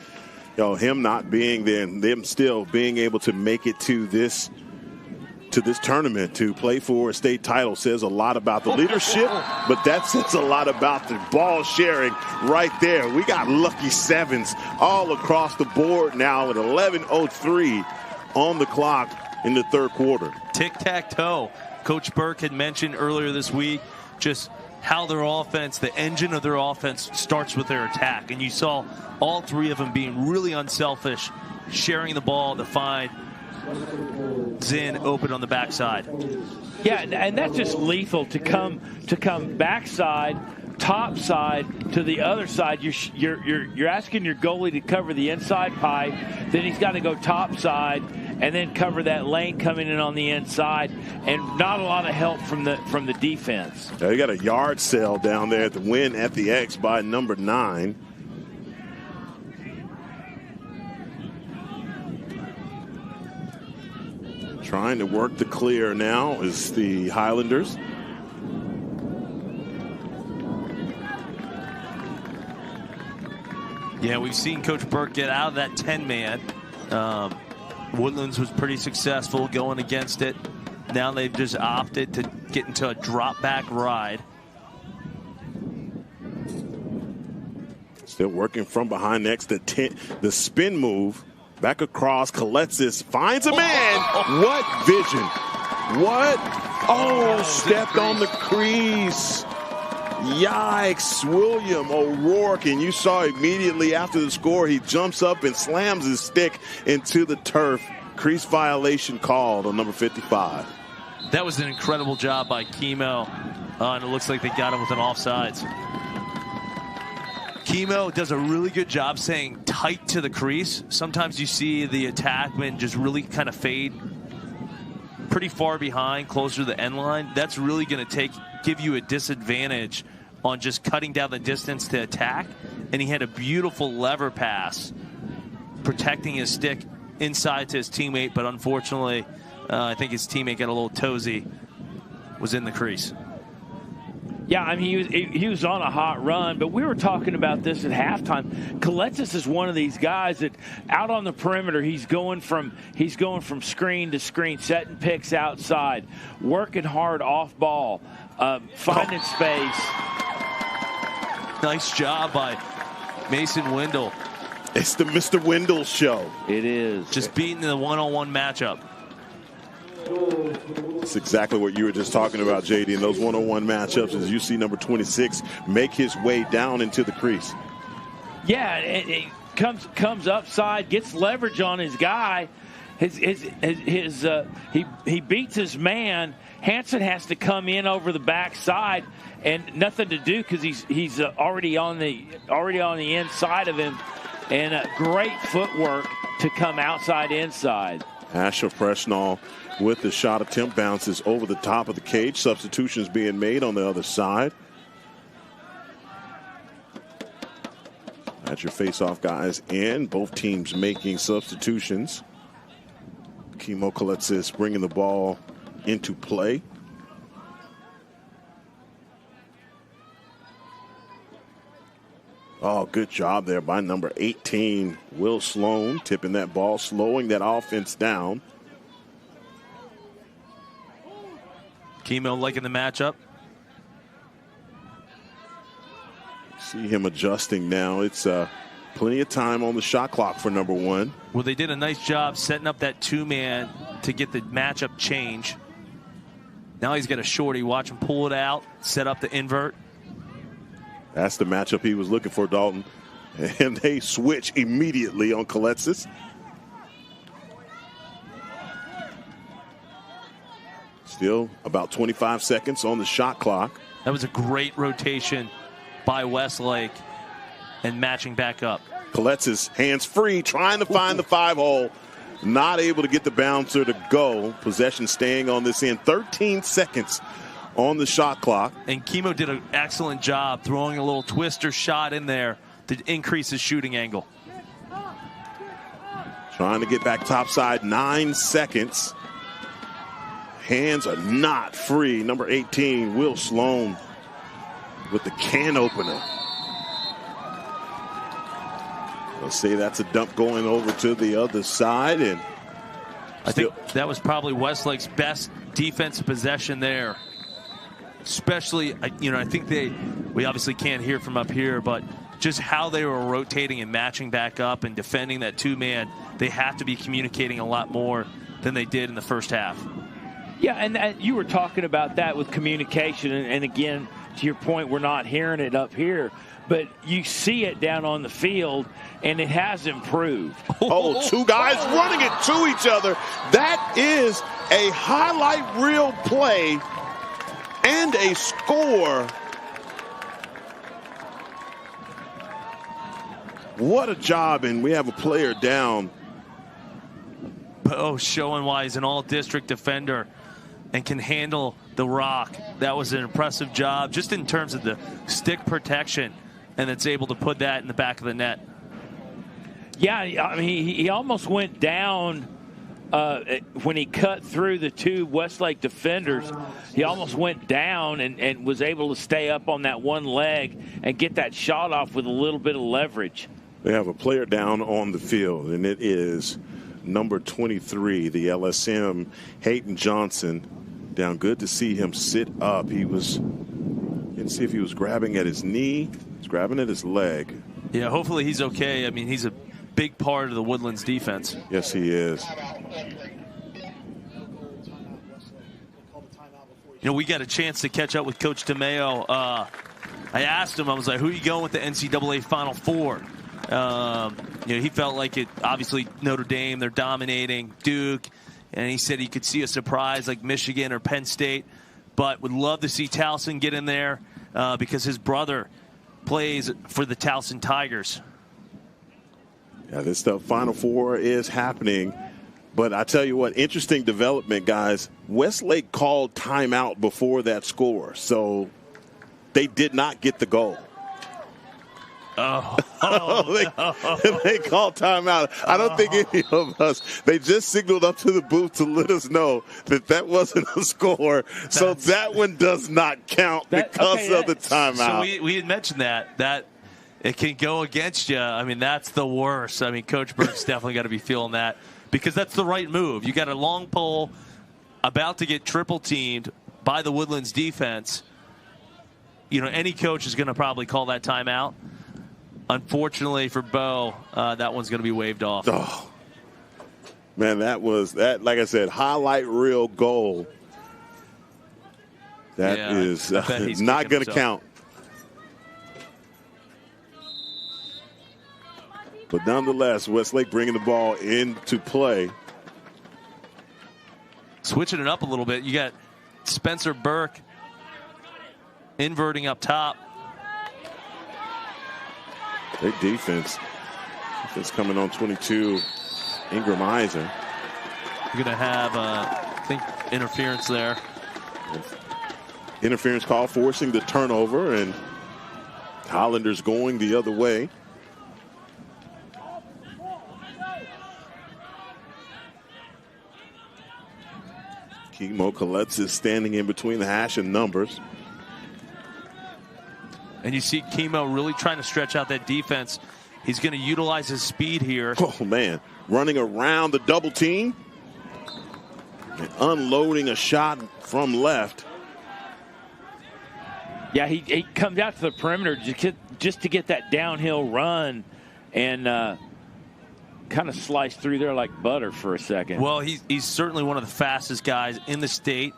him not being there and them still being able to make it to this tournament to play for a state title says a lot about the leadership, but that says a lot about the ball sharing right there. We got lucky sevens all across the board now at 11:03 on the clock in the third quarter. Tic-tac-toe. Coach Burke had mentioned earlier this week just how their offense, the engine of their offense, starts with their attack. And you saw all three of them being really unselfish, sharing the ball to find Zinn open on the backside. Yeah, and that's just lethal to come backside, top side to the other side. You're asking your goalie to cover the inside pipe, then he's got to go top side and then cover that lane coming in on the inside, and not a lot of help from the defense. Now you got a yard sale down there at the win at the X by number 9. Trying to work the clear now is the Highlanders. Yeah, we've seen Coach Burke get out of that 10-man. Woodlands was pretty successful going against it. Now they've just opted to get into a drop-back ride. Still working from behind next to the spin move. Back across, Coletsis finds a man. What vision. What? Oh, stepped on the crease. Yikes, William O'Rourke, and you saw immediately after the score, he jumps up and slams his stick into the turf. Crease violation called on number 55. That was an incredible job by Chemo, and it looks like they got him with an offsides. Chemo does a really good job staying tight to the crease. Sometimes you see the attackman just really kind of fade pretty far behind, closer to the end line. That's really going to give you a disadvantage on just cutting down the distance to attack. And he had a beautiful lever pass protecting his stick inside to his teammate, but unfortunately I think his teammate got a little toesy, was in the crease. Yeah, I mean, he was on a hot run, but we were talking about this at halftime. Coletsis is one of these guys that out on the perimeter, he's going from screen to screen, setting picks outside, working hard off ball, finding space. Nice job by Mason Wendell. It's the Mr. Wendell show. It is. Just beating the one-on-one matchup. That's exactly what you were just talking about, JD, in those one-on-one matchups as you see number 26 make his way down into the crease. Yeah, it comes upside, gets leverage on his guy. He beats his man, Hansen has to come in over the backside, and nothing to do because he's already on the inside of him, and great footwork to come outside inside. Asher Freshnall with the shot attempt, bounces over the top of the cage. Substitutions being made on the other side. That's your face-off guys in. Both teams making substitutions. Kimo Kaletsis bringing the ball into play. Oh, good job there by number 18, Will Sloan, tipping that ball, slowing that offense down. Kimo liking the matchup. See him adjusting now. It's plenty of time on the shot clock for number 1. Well, they did a nice job setting up that 2-man to get the matchup change. Now he's got a shorty. Watch him pull it out, set up the invert. That's the matchup he was looking for, Dalton. And they switch immediately on Kaletsis. Still about 25 seconds on the shot clock. That was a great rotation by Westlake and matching back up. Kaletsis hands free, trying to find the 5-hole. Not able to get the bouncer to go. Possession staying on this end. 13 seconds on the shot clock. And Kimo did an excellent job throwing a little twister shot in there to increase his shooting angle. Trying to get back topside, 9 seconds. Hands are not free. Number 18, Will Sloan with the can opener. Let's say that's a dump going over to the other side. And I think that was probably Westlake's best defensive possession there. Especially, I think we obviously can't hear from up here, but just how they were rotating and matching back up and defending that 2-man, they have to be communicating a lot more than they did in the first half. Yeah, and you were talking about that with communication, and again, to your point, we're not hearing it up here, but you see it down on the field, and it has improved. Oh, 2 guys running it to each other. That is a highlight reel play and a score. What a job, and we have a player down. Oh, showing why he's an all-district defender and can handle the rock. That was an impressive job just in terms of the stick protection, and it's able to put that in the back of the net. Yeah, I mean, he almost went down when he cut through the 2 Westlake defenders. He almost went down and was able to stay up on that one leg and get that shot off with a little bit of leverage. They have a player down on the field, and it is number 23, the LSM, Hayden Johnson. Down. Good to see him sit up. Didn't see if he was grabbing at his knee. He's grabbing at his leg. Yeah, hopefully he's okay. I mean, he's a big part of the Woodlands defense. Yes, he is. We got a chance to catch up with Coach DeMeo. I asked him, I was like, who are you going with the NCAA Final Four? He felt like it, obviously Notre Dame, they're dominating, Duke, and he said he could see a surprise like Michigan or Penn State, but would love to see Towson get in there because his brother plays for the Towson Tigers. Yeah, this stuff, Final Four is happening. But I tell you what, interesting development, guys. Westlake called timeout before that score, so they did not get the goal. They called timeout. I don't think any of us, they just signaled up to the booth to let us know that wasn't a score. So that one does not count because of the timeout. So we had mentioned that it can go against you. I mean, that's the worst. I mean, Coach Burke's definitely got to be feeling that because that's the right move. You got a long pole about to get triple teamed by the Woodlands defense. Any coach is going to probably call that timeout. Unfortunately for Bo, that one's going to be waved off. Oh, man, that like I said, highlight reel goal. That is not going to count. But nonetheless, Westlake bringing the ball into play. Switching it up a little bit, you got Spencer Burke inverting up top. Great defense. Defense coming on 22. Ingram Iser. You're going to have, I think, interference there. Interference call forcing the turnover, and Hollanders going the other way. Kimo Koletz is standing in between the hash and numbers. And you see Kimo really trying to stretch out that defense. He's going to utilize his speed here. Oh, man. Running around the double team. And unloading a shot from left. Yeah, he comes out to the perimeter just to get that downhill run and kind of sliced through there like butter for a second. Well, he's certainly one of the fastest guys in the state.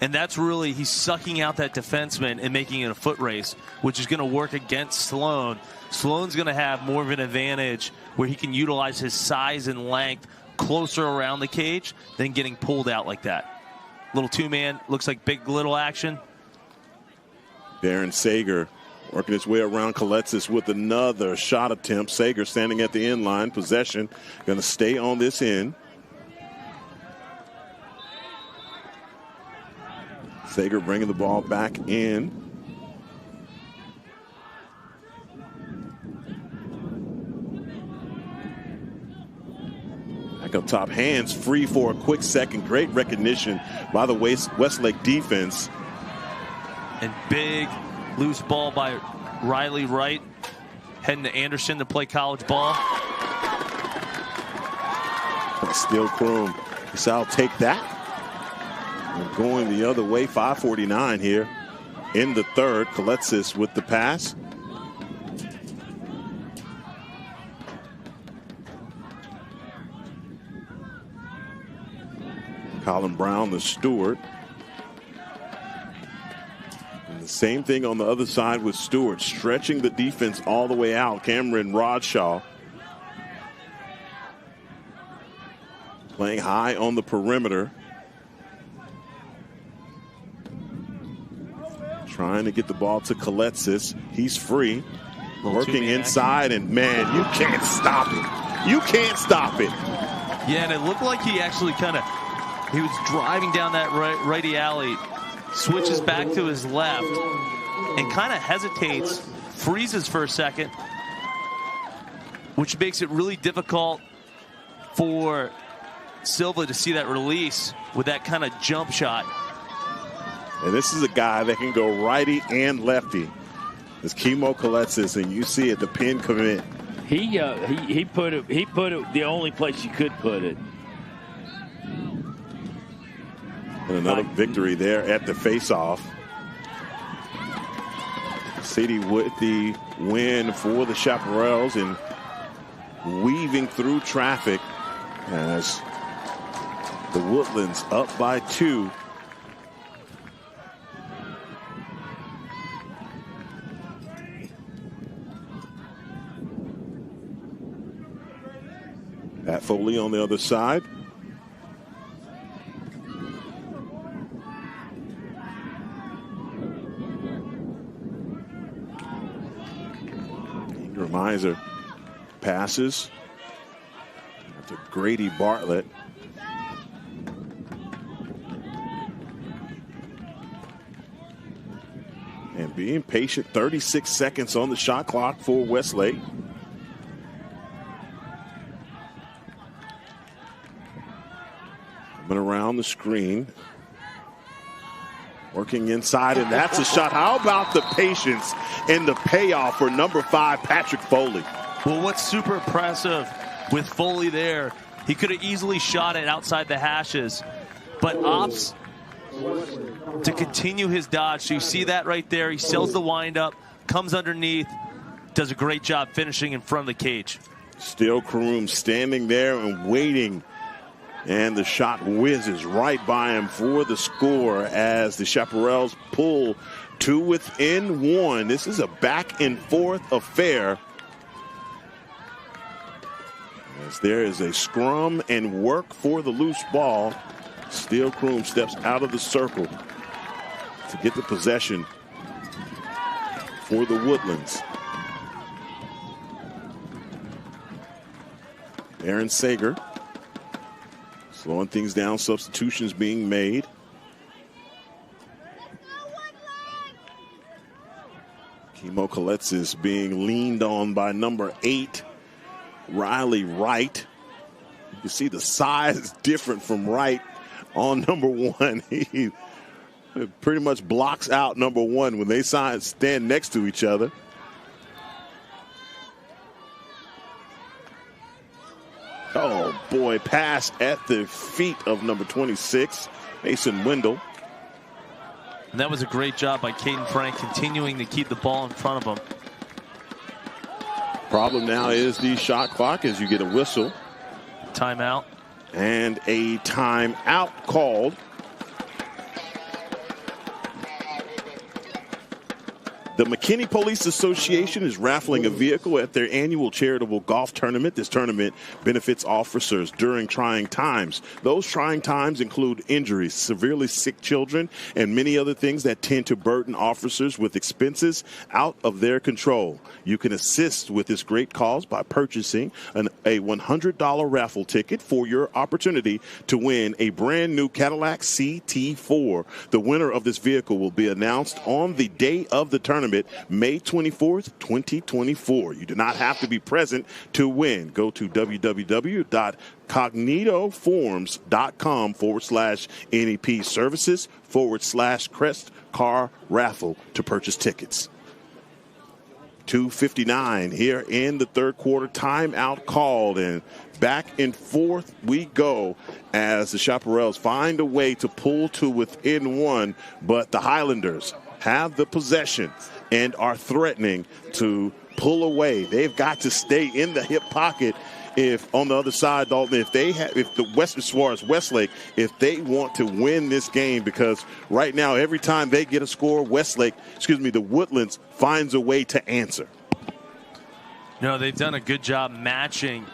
And that's really, he's sucking out that defenseman and making it a foot race, which is going to work against Sloan. Sloan's going to have more of an advantage where he can utilize his size and length closer around the cage than getting pulled out like that. Little two-man, looks like big little action. Darren Sager working his way around Koletsis with another shot attempt. Sager standing at the end line. Possession. Going to stay on this end. Sager bringing the ball back in. Back up top. Hands free for a quick second. Great recognition by the Westlake defense. And big loose ball by Riley Wright, heading to Anderson to play college ball. Still Kroom. So I'll take that. We're going the other way. 5:49 here in the third. Koletsis with the pass. Colin Brown, the steward. Same thing on the other side with Stewart, stretching the defense all the way out. Cameron Rodshaw playing high on the perimeter. Trying to get the ball to Koletsis. He's free. Working inside, and man, you can't stop it. You can't stop it. Yeah, and it looked like he actually he was driving down that righty alley. Switches back to his left and kind of hesitates, freezes for a second, which makes it really difficult for Silva to see that release with that kind of jump shot. And this is a guy that can go righty and lefty. It's Kimo Koletsis, and you see it, the pin commit. He put it the only place you could put it. And another victory there at the face-off. City with the win for the Chaparrals and weaving through traffic as the Woodlands up by 2. Pat Foley on the other side. Miser passes to Grady Bartlett. And being patient, 36 seconds on the shot clock for Westlake. Coming around the screen. Working inside, and that's a shot. How about the patience and the payoff for number 5, Patrick Foley? Well, what's super impressive with Foley there, he could have easily shot it outside the hashes, but opts to continue his dodge. So you see that right there. He sells the windup, comes underneath, does a great job finishing in front of the cage. Still Kroom standing there and waiting. And the shot whizzes right by him for the score as the Chaparrals pull 2 within 1. This is a back and forth affair. As there is a scrum and work for the loose ball. Steele Kroom steps out of the circle to get the possession for the Woodlands. Aaron Sager slowing things down, substitutions being made. Kimo Koletsis being leaned on by number 8, Riley Wright. You can see the size is different from Wright on number 1. He pretty much blocks out number 1 when they stand next to each other. Oh, boy, pass at the feet of number 26, Mason Wendell. And that was a great job by Caden Frank, continuing to keep the ball in front of him. Problem now is the shot clock as you get a whistle. Timeout. And a timeout called. The McKinney Police Association is raffling a vehicle at their annual charitable golf tournament. This tournament benefits officers during trying times. Those trying times include injuries, severely sick children, and many other things that tend to burden officers with expenses out of their control. You can assist with this great cause by purchasing a $100 raffle ticket for your opportunity to win a brand new Cadillac CT4. The winner of this vehicle will be announced on the day of the tournament, May 24th, 2024. You do not have to be present to win. Go to www.cognitoforms.com/NEP services/Crest Car Raffle to purchase tickets. 2:59 here in the third quarter. Timeout called, and back and forth we go as the Chaparrals find a way to pull to within 1, but the Highlanders have the possession and are threatening to pull away. They've got to stay in the hip pocket. If on the other side, Dalton, if as far as Westlake, if they want to win this game, because right now every time they get a score, the Woodlands finds a way to answer. No, they've done a good job matching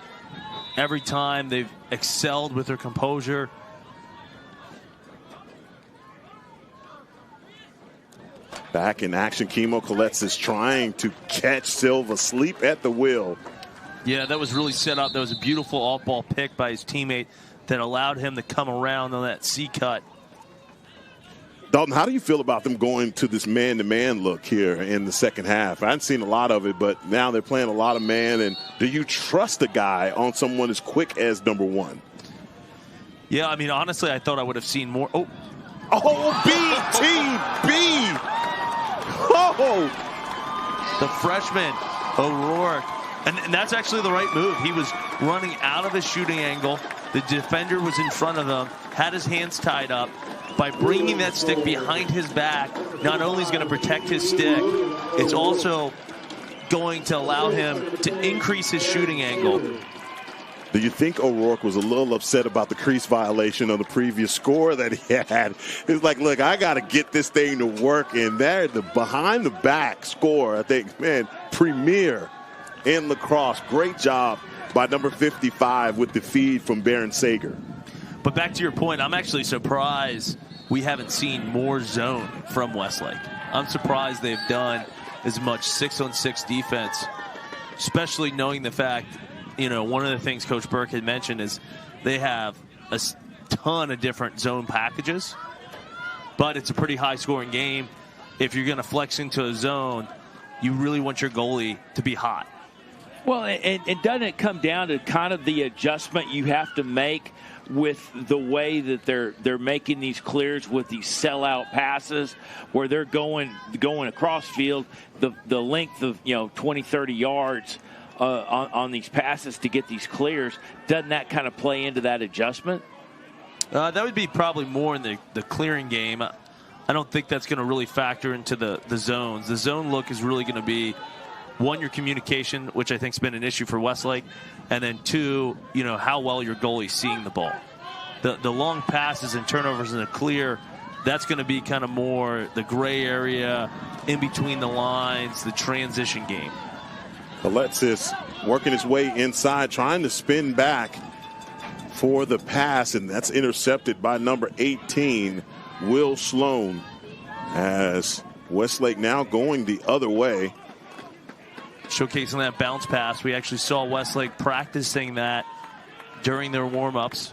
every time. They've excelled with their composure. Back in action, Kimo Koletsis trying to catch Silva asleep at the wheel. Yeah, that was really set up. That was a beautiful off-ball pick by his teammate that allowed him to come around on that C-cut. Dalton, how do you feel about them going to this man-to-man look here in the second half? I haven't seen a lot of it, but now they're playing a lot of man. And do you trust a guy on someone as quick as number 1? Yeah, I mean, honestly, I thought I would have seen more. Oh, BTB! Oh! The freshman, O'Rourke. And that's actually the right move. He was running out of his shooting angle. The defender was in front of him, had his hands tied up. By bringing that stick behind his back, not only is going to protect his stick, it's also going to allow him to increase his shooting angle. Do you think O'Rourke was a little upset about the crease violation of the previous score that he had? It's like, look, I got to get this thing to work. And there, the behind-the-back score, I think, man, premier in lacrosse. Great job by number 55 with the feed from Baron Sager. But back to your point, I'm actually surprised we haven't seen more zone from Westlake. I'm surprised they've done as much 6-on-6 defense, especially knowing the fact, one of the things Coach Burke had mentioned is they have a ton of different zone packages, but it's a pretty high-scoring game. If you're going to flex into a zone, you really want your goalie to be hot. Well, and doesn't it come down to kind of the adjustment you have to make with the way that they're making these clears with these sellout passes where they're going across field the length of 20, 30 yards on these passes to get these clears? Doesn't that kind of play into that adjustment? That would be probably more in the clearing game. I don't think that's going to really factor into the zones. The zone look is really going to be, one, your communication, which I think has been an issue for Westlake, and then two, how well your goalie's seeing the ball. The long passes and turnovers in the clear, that's going to be kind of more the gray area, in between the lines, the transition game. Alexis working his way inside, trying to spin back. for the pass, and that's intercepted by number 18, Will Sloan, as Westlake now going the other way. Showcasing that bounce pass. We actually saw Westlake practicing that during their warm-ups.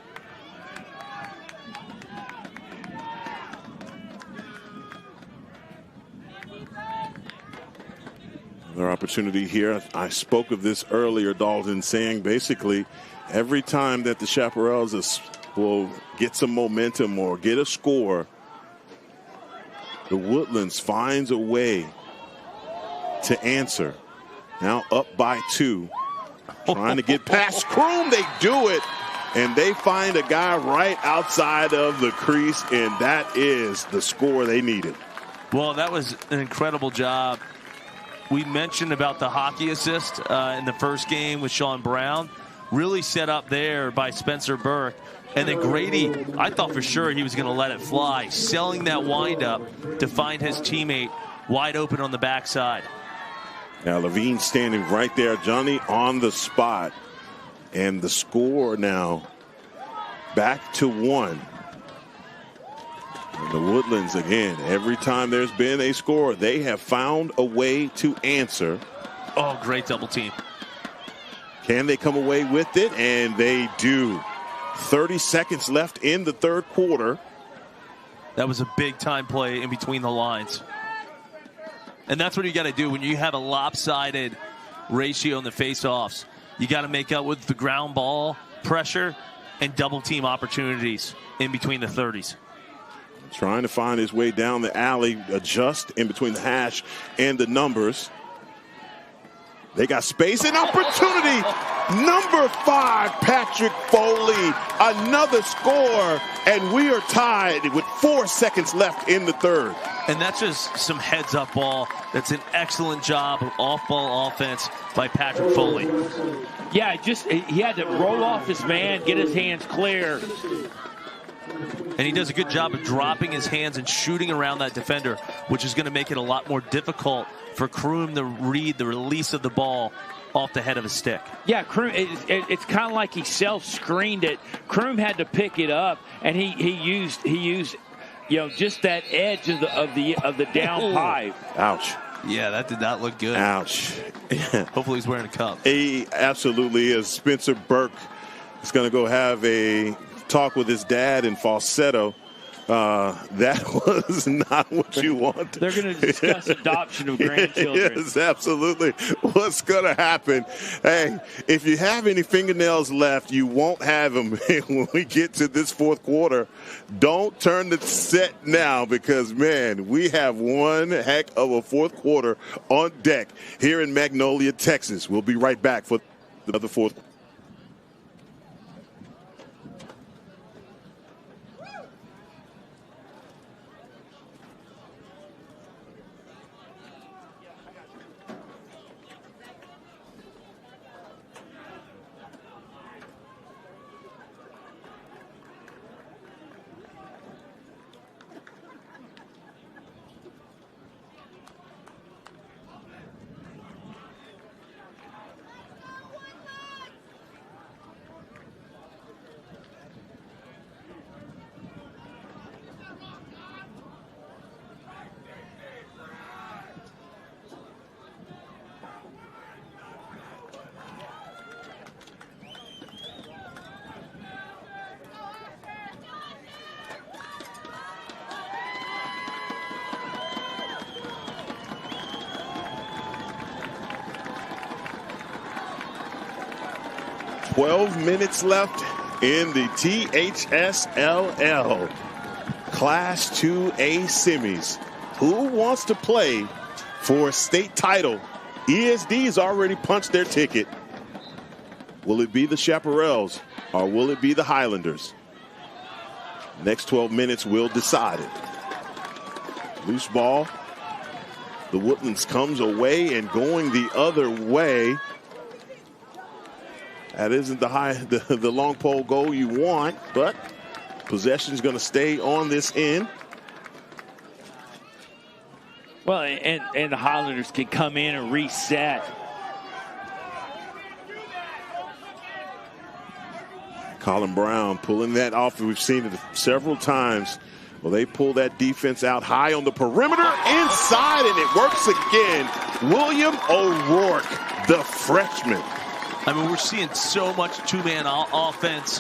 Another opportunity here. I spoke of this earlier, Dalton, saying basically every time that the Chaparrals will get some momentum or get a score, the Woodlands finds a way to answer. Now up by 2. Trying to get past Kroom. They do it. And they find a guy right outside of the crease, and that is the score they needed. Well, that was an incredible job. We mentioned about the hockey assist in the first game with Sean Brown. Really set up there by Spencer Burke. And then Grady, I thought for sure he was going to let it fly, selling that windup to find his teammate wide open on the backside. Now Levine standing right there, Johnny on the spot. And the score now back to 1. And the Woodlands, again, every time there's been a score, they have found a way to answer. Oh, great double team. Can they come away with it? And they do. 30 seconds left in the third quarter. That was a big time play in between the lines. And that's what you got to do when you have a lopsided ratio in the faceoffs. You got to make up with the ground ball pressure and double team opportunities in between the 30s. Trying to find his way down the alley, adjust in between the hash and the numbers. They got space and opportunity. Number 5, Patrick Foley, another score, and we are tied with 4 seconds left in the third. And that's just some heads-up ball. That's an excellent job of off-ball offense by Patrick Foley. Yeah, he had to roll off his man, get his hands clear. And he does a good job of dropping his hands and shooting around that defender, which is going to make it a lot more difficult for Kroom to read the release of the ball off the head of a stick. Yeah, Kroom, it's kind of like he self-screened it. Kroom had to pick it up, and he used just that edge of the down pipe. Ouch. Yeah, that did not look good. Ouch. Hopefully he's wearing a cup. He absolutely is. Spencer Burke is going to go have a talk with his dad in falsetto. That was not what you want. They're going to discuss adoption of grandchildren. Yes, absolutely. What's going to happen? Hey, if you have any fingernails left, you won't have them when we get to this fourth quarter. Don't turn the set now because, man, we have one heck of a fourth quarter on deck here in Magnolia, Texas. We'll be right back for the fourth quarter. 12 minutes left in the THSLL Class 2A semis. Who wants to play for a state title? ESD's already punched their ticket. Will it be the Chaparrals or will it be the Highlanders? Next 12 minutes will decide it. Loose ball. The Woodlands comes away and going the other way. That isn't the long pole goal you want, but possession's going to stay on this end. Well, and the Highlanders can come in and reset. Colin Brown pulling that off. We've seen it several times. Well, they pull that defense out high on the perimeter, inside, and it works again. William O'Rourke, the freshman. I mean, we're seeing so much two-man offense,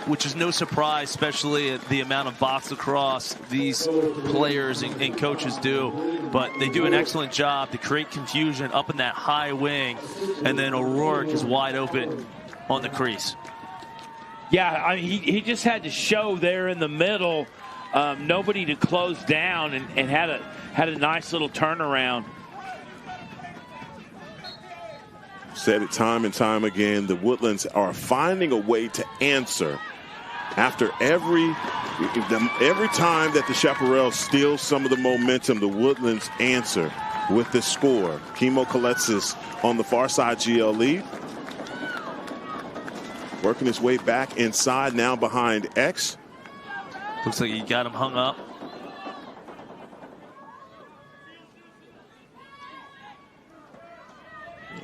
which is no surprise, especially at the amount of box lacrosse these players and coaches do. But they do an excellent job to create confusion up in that high wing, and then O'Rourke is wide open on the crease. Yeah, I mean, he just had to show there in the middle, nobody to close down, and had a nice little turnaround. Said it time and time again, the Woodlands are finding a way to answer after every time that the Chaparrals steal some of the momentum. The Woodlands answer with the score. Kimo Kaletsis on the far side GLE. Working his way back inside now behind X. Looks like he got him hung up.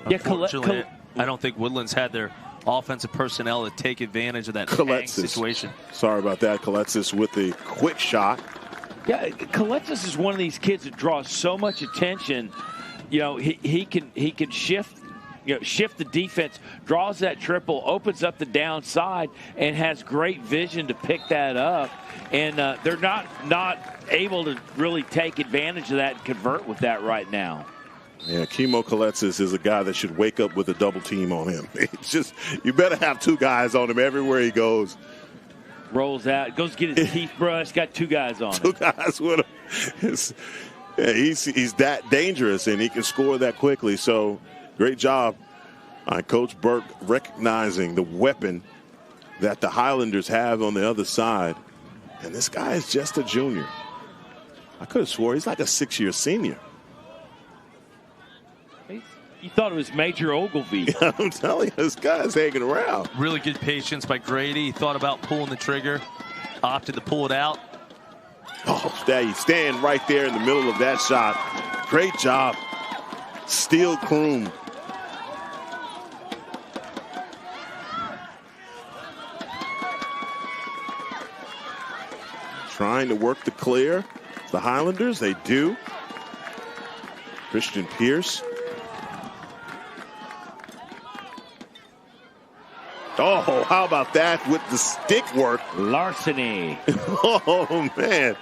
Yeah, Unfortunately, I don't think Woodlands had their offensive personnel to take advantage of that situation. Sorry about that. Kaletsis with a quick shot. Yeah, Kaletsis is one of these kids that draws so much attention. You know, he can shift. Shift the defense, draws that triple, opens up the downside, and has great vision to pick that up. And they're not able to really take advantage of that and convert with that right now. Yeah, Kimo Kaletsis is a guy that should wake up with a double team on him. It's just, you better have two guys on him everywhere he goes. Rolls out, goes get his teeth brushed, got two guys on him. Two guys with him. He's that dangerous, and he can score that quickly. So, great job by Coach Burke recognizing the weapon that the Highlanders have on the other side. And this guy is just a junior. I could have swore he's like a 6-year senior. You thought it was Major Ogilvie. Yeah, I'm telling you, this guy's hanging around. Really good patience by Grady. He thought about pulling the trigger, opted to pull it out. Oh, he's standing right there in the middle of that shot. Great job. Steel Kroom. Trying to work the clear. The Highlanders, they do. Christian Pierce. Oh, how about that with the stick work? Larceny. Oh, man.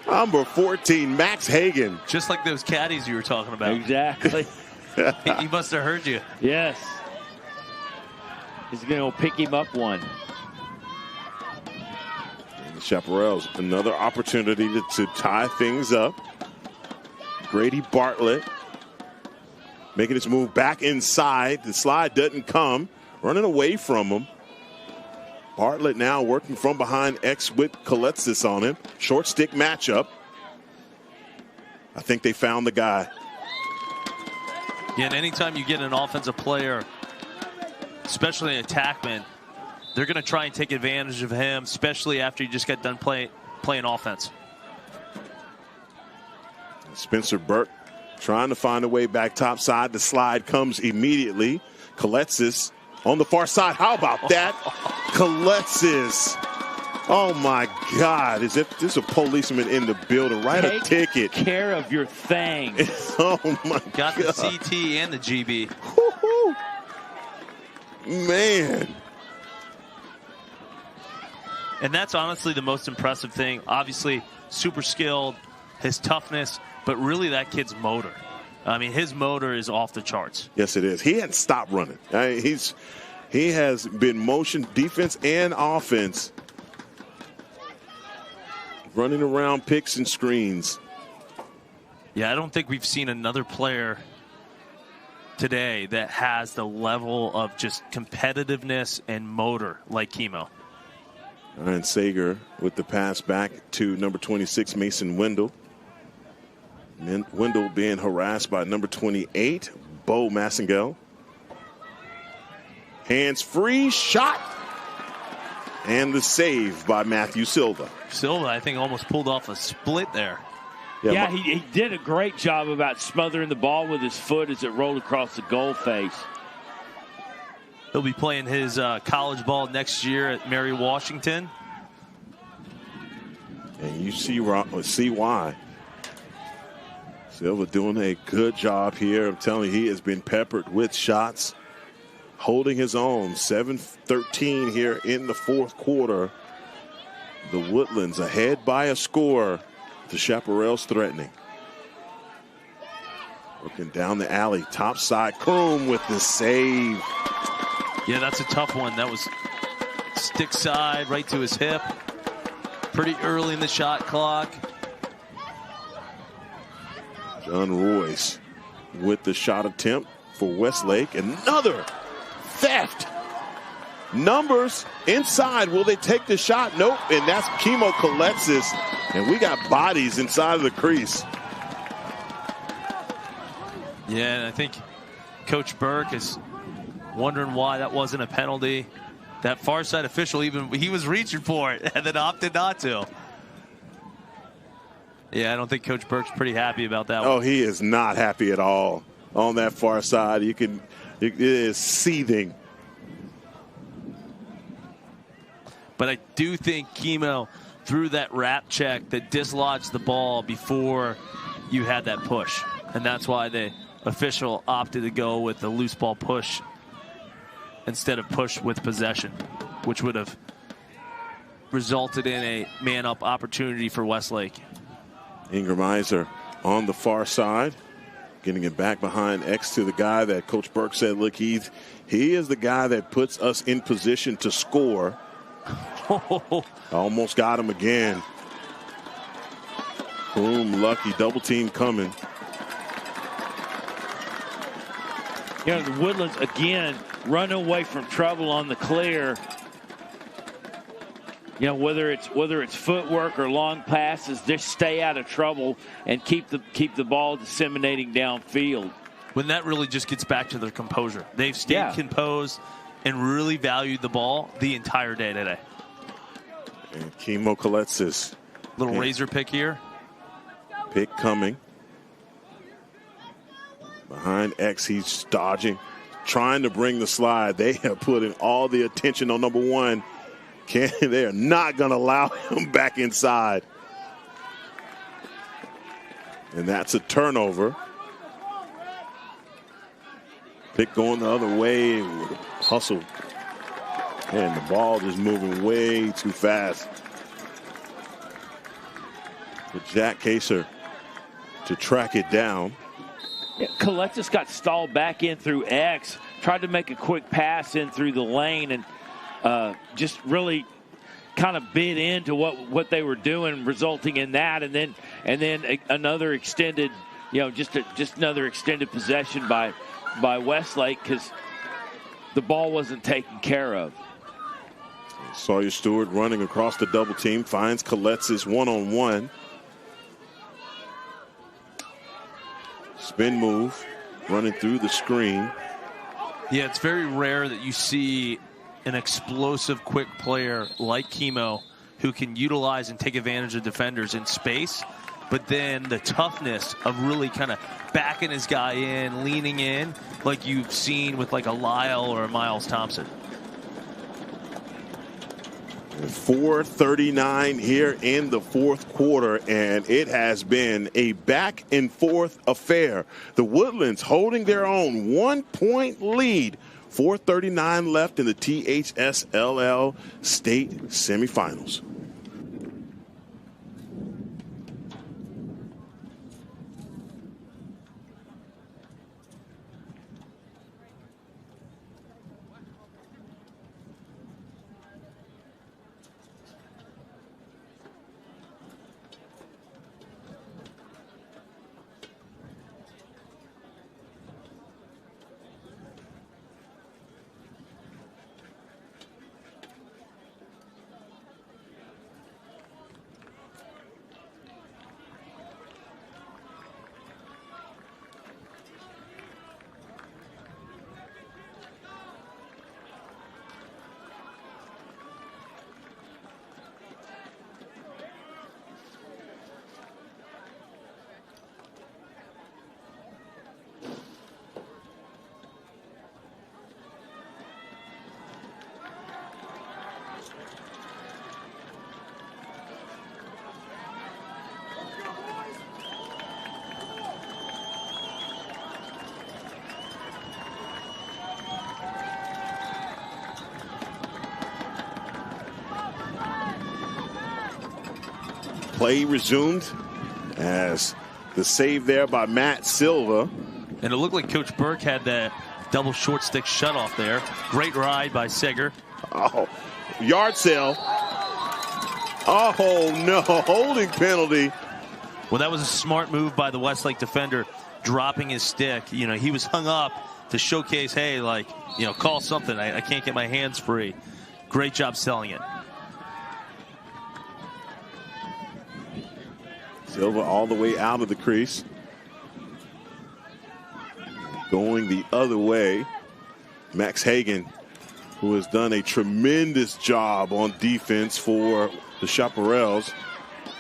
Number 14, Max Hagan. Just like those caddies you were talking about. Exactly. He must have heard you. Yes. He's going to pick him up one. And the Chaparrals, another opportunity to tie things up. Grady Bartlett making his move back inside. The slide doesn't come. Running away from him. Bartlett now working from behind X with Kaletsis on him. Short stick matchup. I think they found the guy. Yeah, and anytime you get an offensive player, especially an attackman, they're going to try and take advantage of him, especially after you just got done playing offense. Spencer Burke trying to find a way back topside. The slide comes immediately. Kaletsis on the far side. How about that? Kaletsis. Oh, my God. Is there's a policeman in the building? Write a ticket. Take care of your thing. Oh, my God. Got the CT and the GB. Woo-hoo. Man. And that's honestly the most impressive thing. Obviously, super skilled, his toughness, but really that kid's motor. I mean, his motor is off the charts. Yes, it is. He hadn't stopped running. He has been motion defense and offense. Running around picks and screens. Yeah, I don't think we've seen another player today that has the level of just competitiveness and motor like Kimo. Ryan Sager with the pass back to number 26, Mason Wendell. Wendell being harassed by number 28, Bo Massengel. Hands free, shot. And the save by Matthew Silva. Silva, I think, almost pulled off a split there. Yeah, he did a great job about smothering the ball with his foot as it rolled across the goal face. He'll be playing his college ball next year at Mary Washington. And you see why. Silva doing a good job here. I'm telling you, he has been peppered with shots, holding his own. 7-13 here in the fourth quarter. The Woodlands ahead by a score. The Chaparrals threatening. Looking down the alley, top side, Kroom with the save. Yeah, that's a tough one. That was stick side right to his hip. Pretty early in the shot clock. John Royce with the shot attempt for Westlake. Another theft. Numbers inside. Will they take the shot? Nope. And that's Kimo Kaletsis. And we got bodies inside of the crease. Yeah, and I think Coach Burke is wondering why that wasn't a penalty. That far side official, he was reaching for it and then opted not to. Yeah, I don't think Coach Burke's pretty happy about that one. Oh, he is not happy at all on that far side. It is seething. But I do think Kimo threw that wrap check that dislodged the ball before you had that push. And that's why the official opted to go with the loose ball push instead of push with possession, which would have resulted in a man-up opportunity for Westlake. Ingram Iser on the far side, getting it back behind X to the guy that Coach Burke said, look, he is the guy that puts us in position to score. Almost got him again. Boom, lucky, double team coming. You know, the Woodlands, again, run away from trouble on the clear. You know, whether it's footwork or long passes, just stay out of trouble and keep the ball disseminating downfield. When that really just gets back to their composure. They've stayed composed and really valued the ball the entire day today. And Kimo Kaletsis. Little razor pick here. Pick coming. Behind X, he's dodging, trying to bring the slide. They have put in all the attention on number one. They are not going to allow him back inside. And that's a turnover. Pick going the other way. Hustle. And the ball just moving way too fast. For Jack Kaser to track it down. Yeah, Kaletsis got stalled back in through X, tried to make a quick pass in through the lane, and just really kind of bit into what they were doing, resulting in that, and then another extended, just another extended possession by Westlake because the ball wasn't taken care of. Sawyer Stewart running across the double team, finds Kaletsis one-on-one. Spin move, running through the screen. Yeah, it's very rare that you see an explosive, quick player like Kimo who can utilize and take advantage of defenders in space, but then the toughness of really kind of backing his guy in, leaning in, like you've seen with like a Lyle or a Miles Thompson. 4:39 here in the fourth quarter, and it has been a back and forth affair. The Woodlands holding their own 1-point lead. 4:39 left in the THSLL state semifinals. Play resumed as the save there by Matt Silva. And it looked like Coach Burke had that double short stick shutoff there. Great ride by Seger. Oh, yard sale. Oh, no, holding penalty. Well, that was a smart move by the Westlake defender, dropping his stick. You know, he was hung up to showcase, hey, like, you know, call something. I can't get my hands free. Great job selling it. Silva all the way out of the crease. Going the other way, Max Hagan, who has done a tremendous job on defense for the Chaparrals.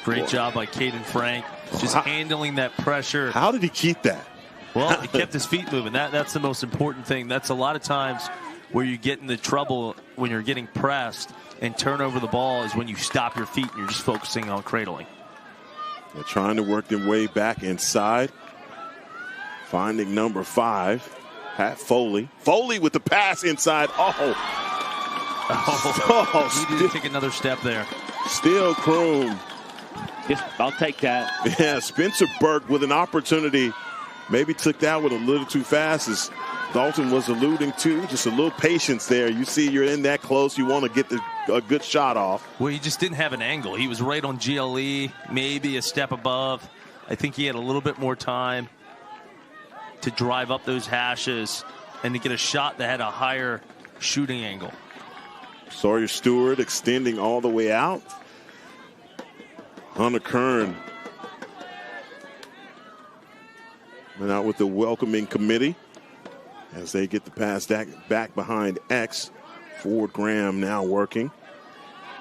Great job by Caden Frank, just handling that pressure. How did he keep that? Well, he kept his feet moving. That's the most important thing. That's a lot of times where you get into trouble when you're getting pressed and turn over the ball is when you stop your feet and you're just focusing on cradling. They're trying to work their way back inside. Finding number 5, Pat Foley. Foley with the pass inside. He did take another step there. Still Kroom. Yes, I'll take that. Yeah, Spencer Burke with an opportunity. Maybe took that one a little too fast, as Dalton was alluding to. Just a little patience there. You see you're in that close. You want to get a good shot off. Well, he just didn't have an angle. He was right on GLE, maybe a step above. I think he had a little bit more time to drive up those hashes and to get a shot that had a higher shooting angle. Sawyer Stewart extending all the way out. Hunter Kern went out with the welcoming committee as they get the pass back behind X. Ford Graham now working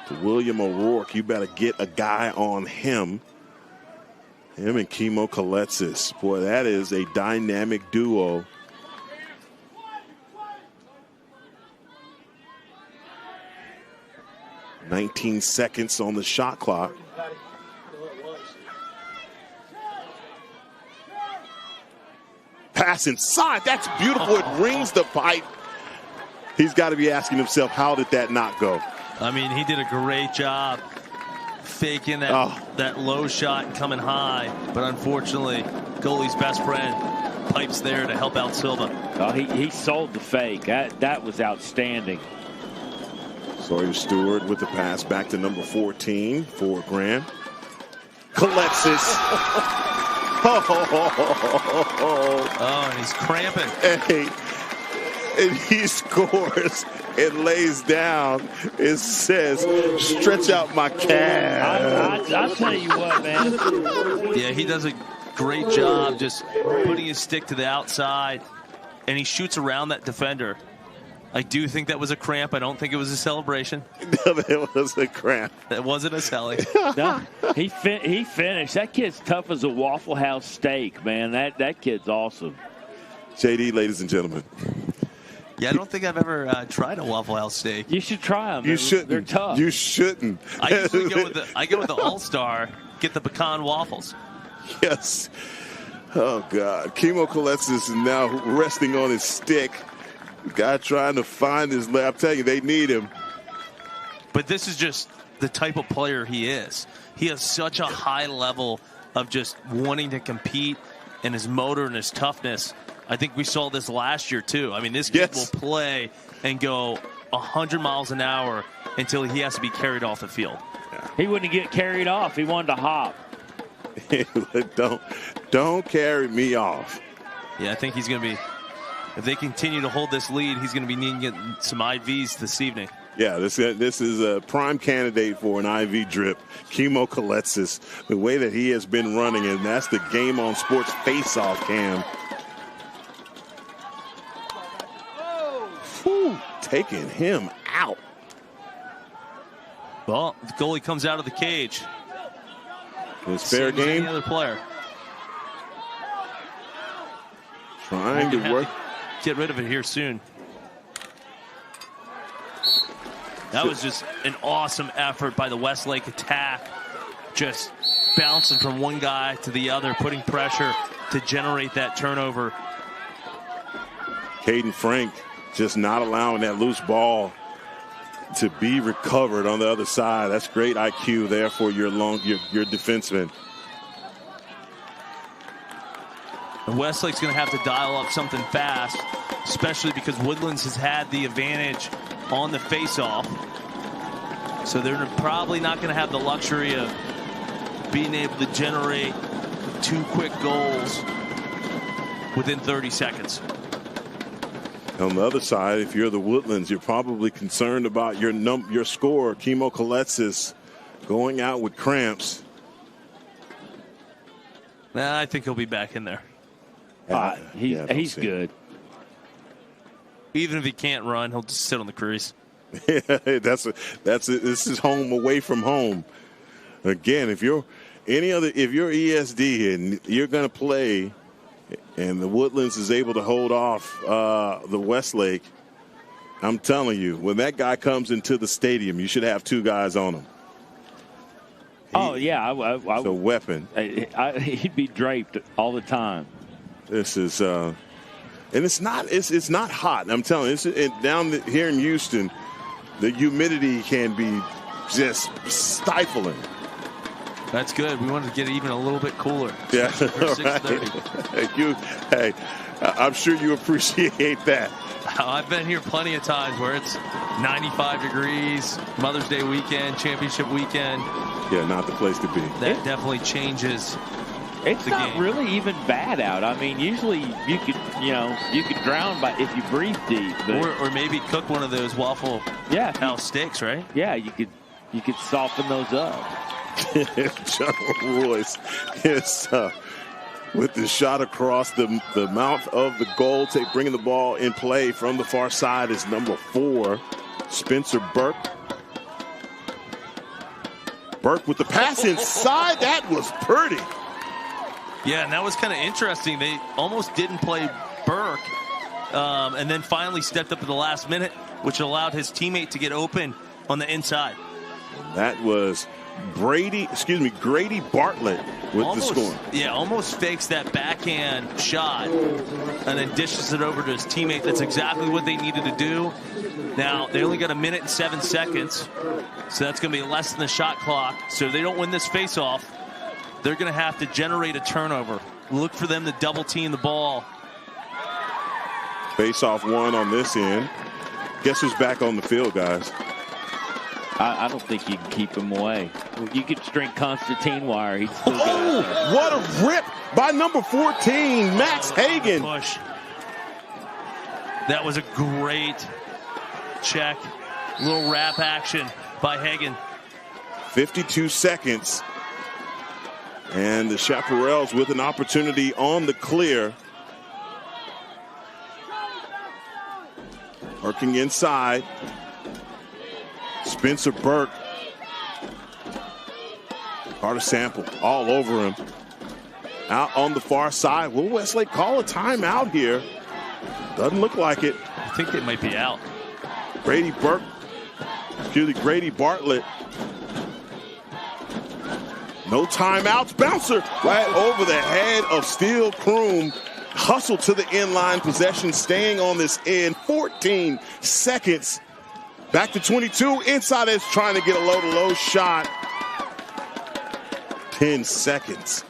to William O'Rourke. You better get a guy on him. Him and Kimo Kaletsis. Boy, that is a dynamic duo. "19 seconds on the shot clock. Pass inside. That's beautiful. It rings the pipe. He's got to be asking himself, how did that not go? I mean, he did a great job faking that low shot and coming high. But unfortunately, goalie's best friend pipes there to help out Silva. Oh, he sold the fake. That was outstanding. Sawyer Stewart with the pass back to number 14, Ford Graham. Kaletsis. Oh, and he's cramping. Hey, and he scores and lays down. It says, stretch out my calf. I'll tell you what, man. Yeah, he does a great job just putting his stick to the outside, and he shoots around that defender. I do think that was a cramp. I don't think it was a celebration. No, it was a cramp. That wasn't a celly. No, he finished. That kid's tough as a Waffle House steak, man. That kid's awesome. JD, ladies and gentlemen. Yeah, I don't think I've ever tried a Waffle House steak. You should try them. You shouldn't. They're tough. You shouldn't. I usually go with the All-Star, get the pecan waffles. Yes. Oh, God. Kimo Kaletsis is now resting on his stick. Guy trying to find his leg. I'm telling you, they need him. But this is just the type of player he is. He has such a high level of just wanting to compete, and his motor and his toughness. I think we saw this last year, too. I mean, this kid will play and go 100 miles an hour until he has to be carried off the field. Yeah. He wouldn't get carried off. He wanted to hop. Don't carry me off. Yeah, I think he's going to be, if they continue to hold this lead, he's going to be needing to get some IVs this evening. Yeah, this is a prime candidate for an IV drip. Kimo Kaletsis, the way that he has been running, and that's the Game on Sports face-off cam. Whew, taking him out. Well, the goalie comes out of the cage. It's fair game. Any other player. Trying to work. Get rid of it here soon. That was just an awesome effort by the Westlake attack. Just bouncing from one guy to the other, putting pressure to generate that turnover. Caden Frank just not allowing that loose ball to be recovered on the other side. That's great IQ there for your defenseman. And Westlake's going to have to dial up something fast, especially because Woodlands has had the advantage on the faceoff. So they're probably not going to have the luxury of being able to generate 2 quick goals within 30 seconds. On the other side, if you're the Woodlands, you're probably concerned about your scorer, Kimo Koletsis, going out with cramps. Nah, I think he'll be back in there. He's good. Even if he can't run, he'll just sit on the crease. This is home away from home. Again, if you're ESD and you're going to play, and the Woodlands is able to hold off the Westlake, I'm telling you, when that guy comes into the stadium, you should have 2 guys on him. It's a weapon. He'd be draped all the time. This is, and it's not hot. I'm telling you, down here in Houston, the humidity can be just stifling. That's good. We wanted to get it even a little bit cooler. Yeah, right. I'm sure you appreciate that. I've been here plenty of times where it's 95 degrees, Mother's Day weekend, championship weekend. Yeah, not the place to be. That definitely changes. It's not game. really even bad out. I mean, usually you could drown if you breathe deep. Or maybe cook one of those waffle house steaks, right? Yeah, you could soften those up. General Royce is with the shot across the mouth of the goal, bringing the ball in play from the far side is number 4, Spencer Burke. Burke with the pass inside. That was pretty. Yeah, and that was kind of interesting. They almost didn't play Burke, and then finally stepped up at the last minute, which allowed his teammate to get open on the inside. That was Grady Bartlett with the score. Yeah, almost fakes that backhand shot and then dishes it over to his teammate. That's exactly what they needed to do. Now, they only got 1 minute and 7 seconds, so that's going to be less than the shot clock. So if they don't win this faceoff, they're going to have to generate a turnover. Look for them to double team the ball. Face-off 1 on this end. Guess who's back on the field, guys? I don't think you can keep him away. You could string Constantine wire. He'd still get out there. What a rip by number 14, Max Hagan. Push. That was a great check. Little wrap action by Hagan. 52 seconds. And the Chaparrals with an opportunity on the clear. Working inside. Spencer Burke. Carter Sample all over him. Out on the far side. Will Westlake call a timeout here? Doesn't look like it. I think they might be out. Grady Bartlett. No timeouts. Bouncer right over the head of Steele Kroom. Hustle to the inline. Possession staying on this end. 14 seconds. Back to 22. Inside is trying to get a low-to-low shot. 10 seconds.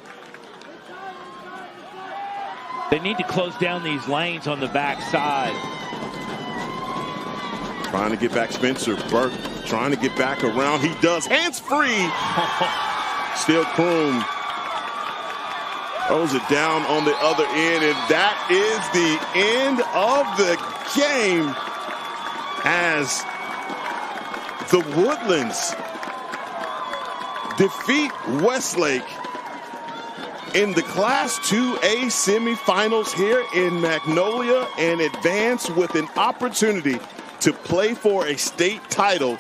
They need to close down these lanes on the backside. Trying to get back Spencer Burke. Trying to get back around. He does. Hands free. Steele Kroom throws it down on the other end, and that is the end of the game as the Woodlands defeat Westlake in the Class 2A semifinals here in Magnolia and advance with an opportunity to play for a state title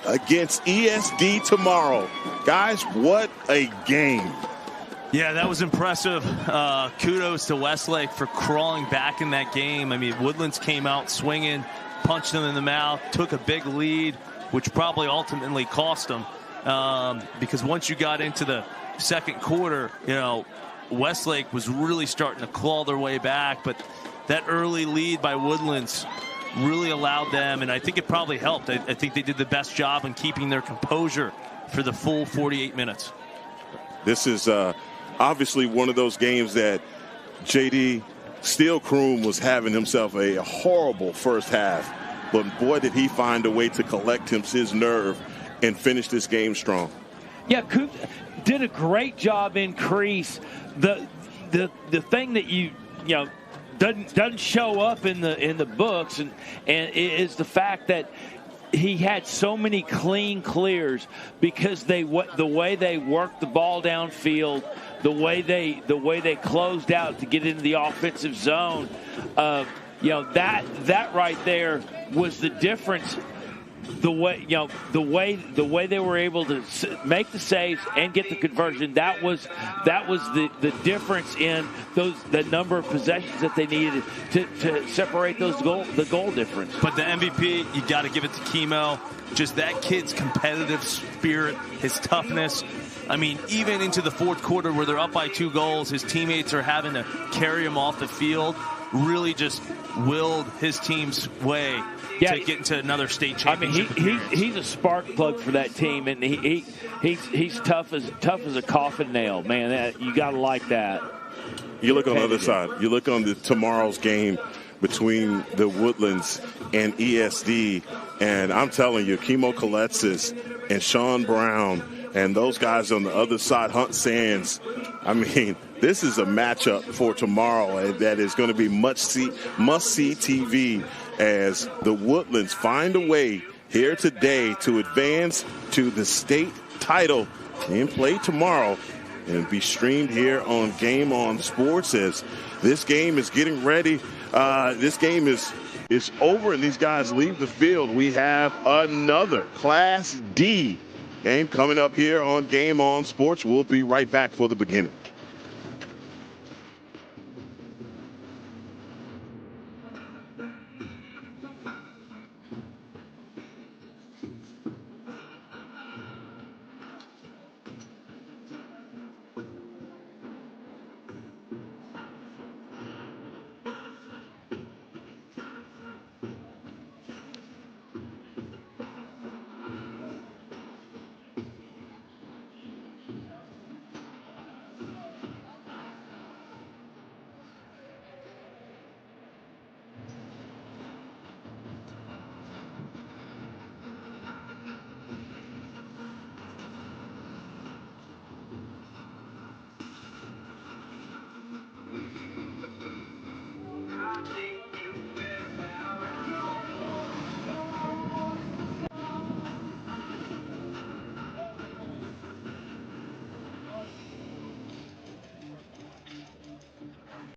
against ESD tomorrow. Guys, what a game. Yeah, that was impressive. Kudos to Westlake for crawling back in that game. I mean, Woodlands came out swinging, punched them in the mouth, took a big lead, which probably ultimately cost them. Because once you got into the second quarter, Westlake was really starting to claw their way back. But that early lead by Woodlands really allowed them, and I think it probably helped. I think they did the best job in keeping their composure for the full 48 minutes. This is obviously one of those games that J.D. Steel Kroom was having himself a horrible first half, but boy, did he find a way to collect his nerve and finish this game strong. Yeah, Coop did a great job in crease. The thing that you know doesn't show up in the books and is the fact that he had so many clean clears because the way they worked the ball downfield, the way they closed out to get into the offensive zone. That right there was the difference. The way they were able to make the saves and get the conversion, that was the difference in the number of possessions that they needed to separate the goal difference. But the MVP, you got to give it to Chemo. Just that kid's competitive spirit, his toughness. I mean, even into the fourth quarter where they're up by 2 goals, his teammates are having to carry him off the field. Really just willed his team's way to get into another state championship. I mean, he's a spark plug for that team, and he's tough as a coffin nail, man. You got to like that. You look on the other side. You look on tomorrow's game between the Woodlands and ESD, and I'm telling you, Chemo Coletsis and Sean Brown and those guys on the other side, Hunt Sands. I mean, this is a matchup for tomorrow that is going to be must-see TV as the Woodlands find a way here today to advance to the state title and play tomorrow and be streamed here on Game On Sports as this game is getting ready. This game is over and these guys leave the field. We have another Class D game coming up here on Game On Sports. We'll be right back for the beginning.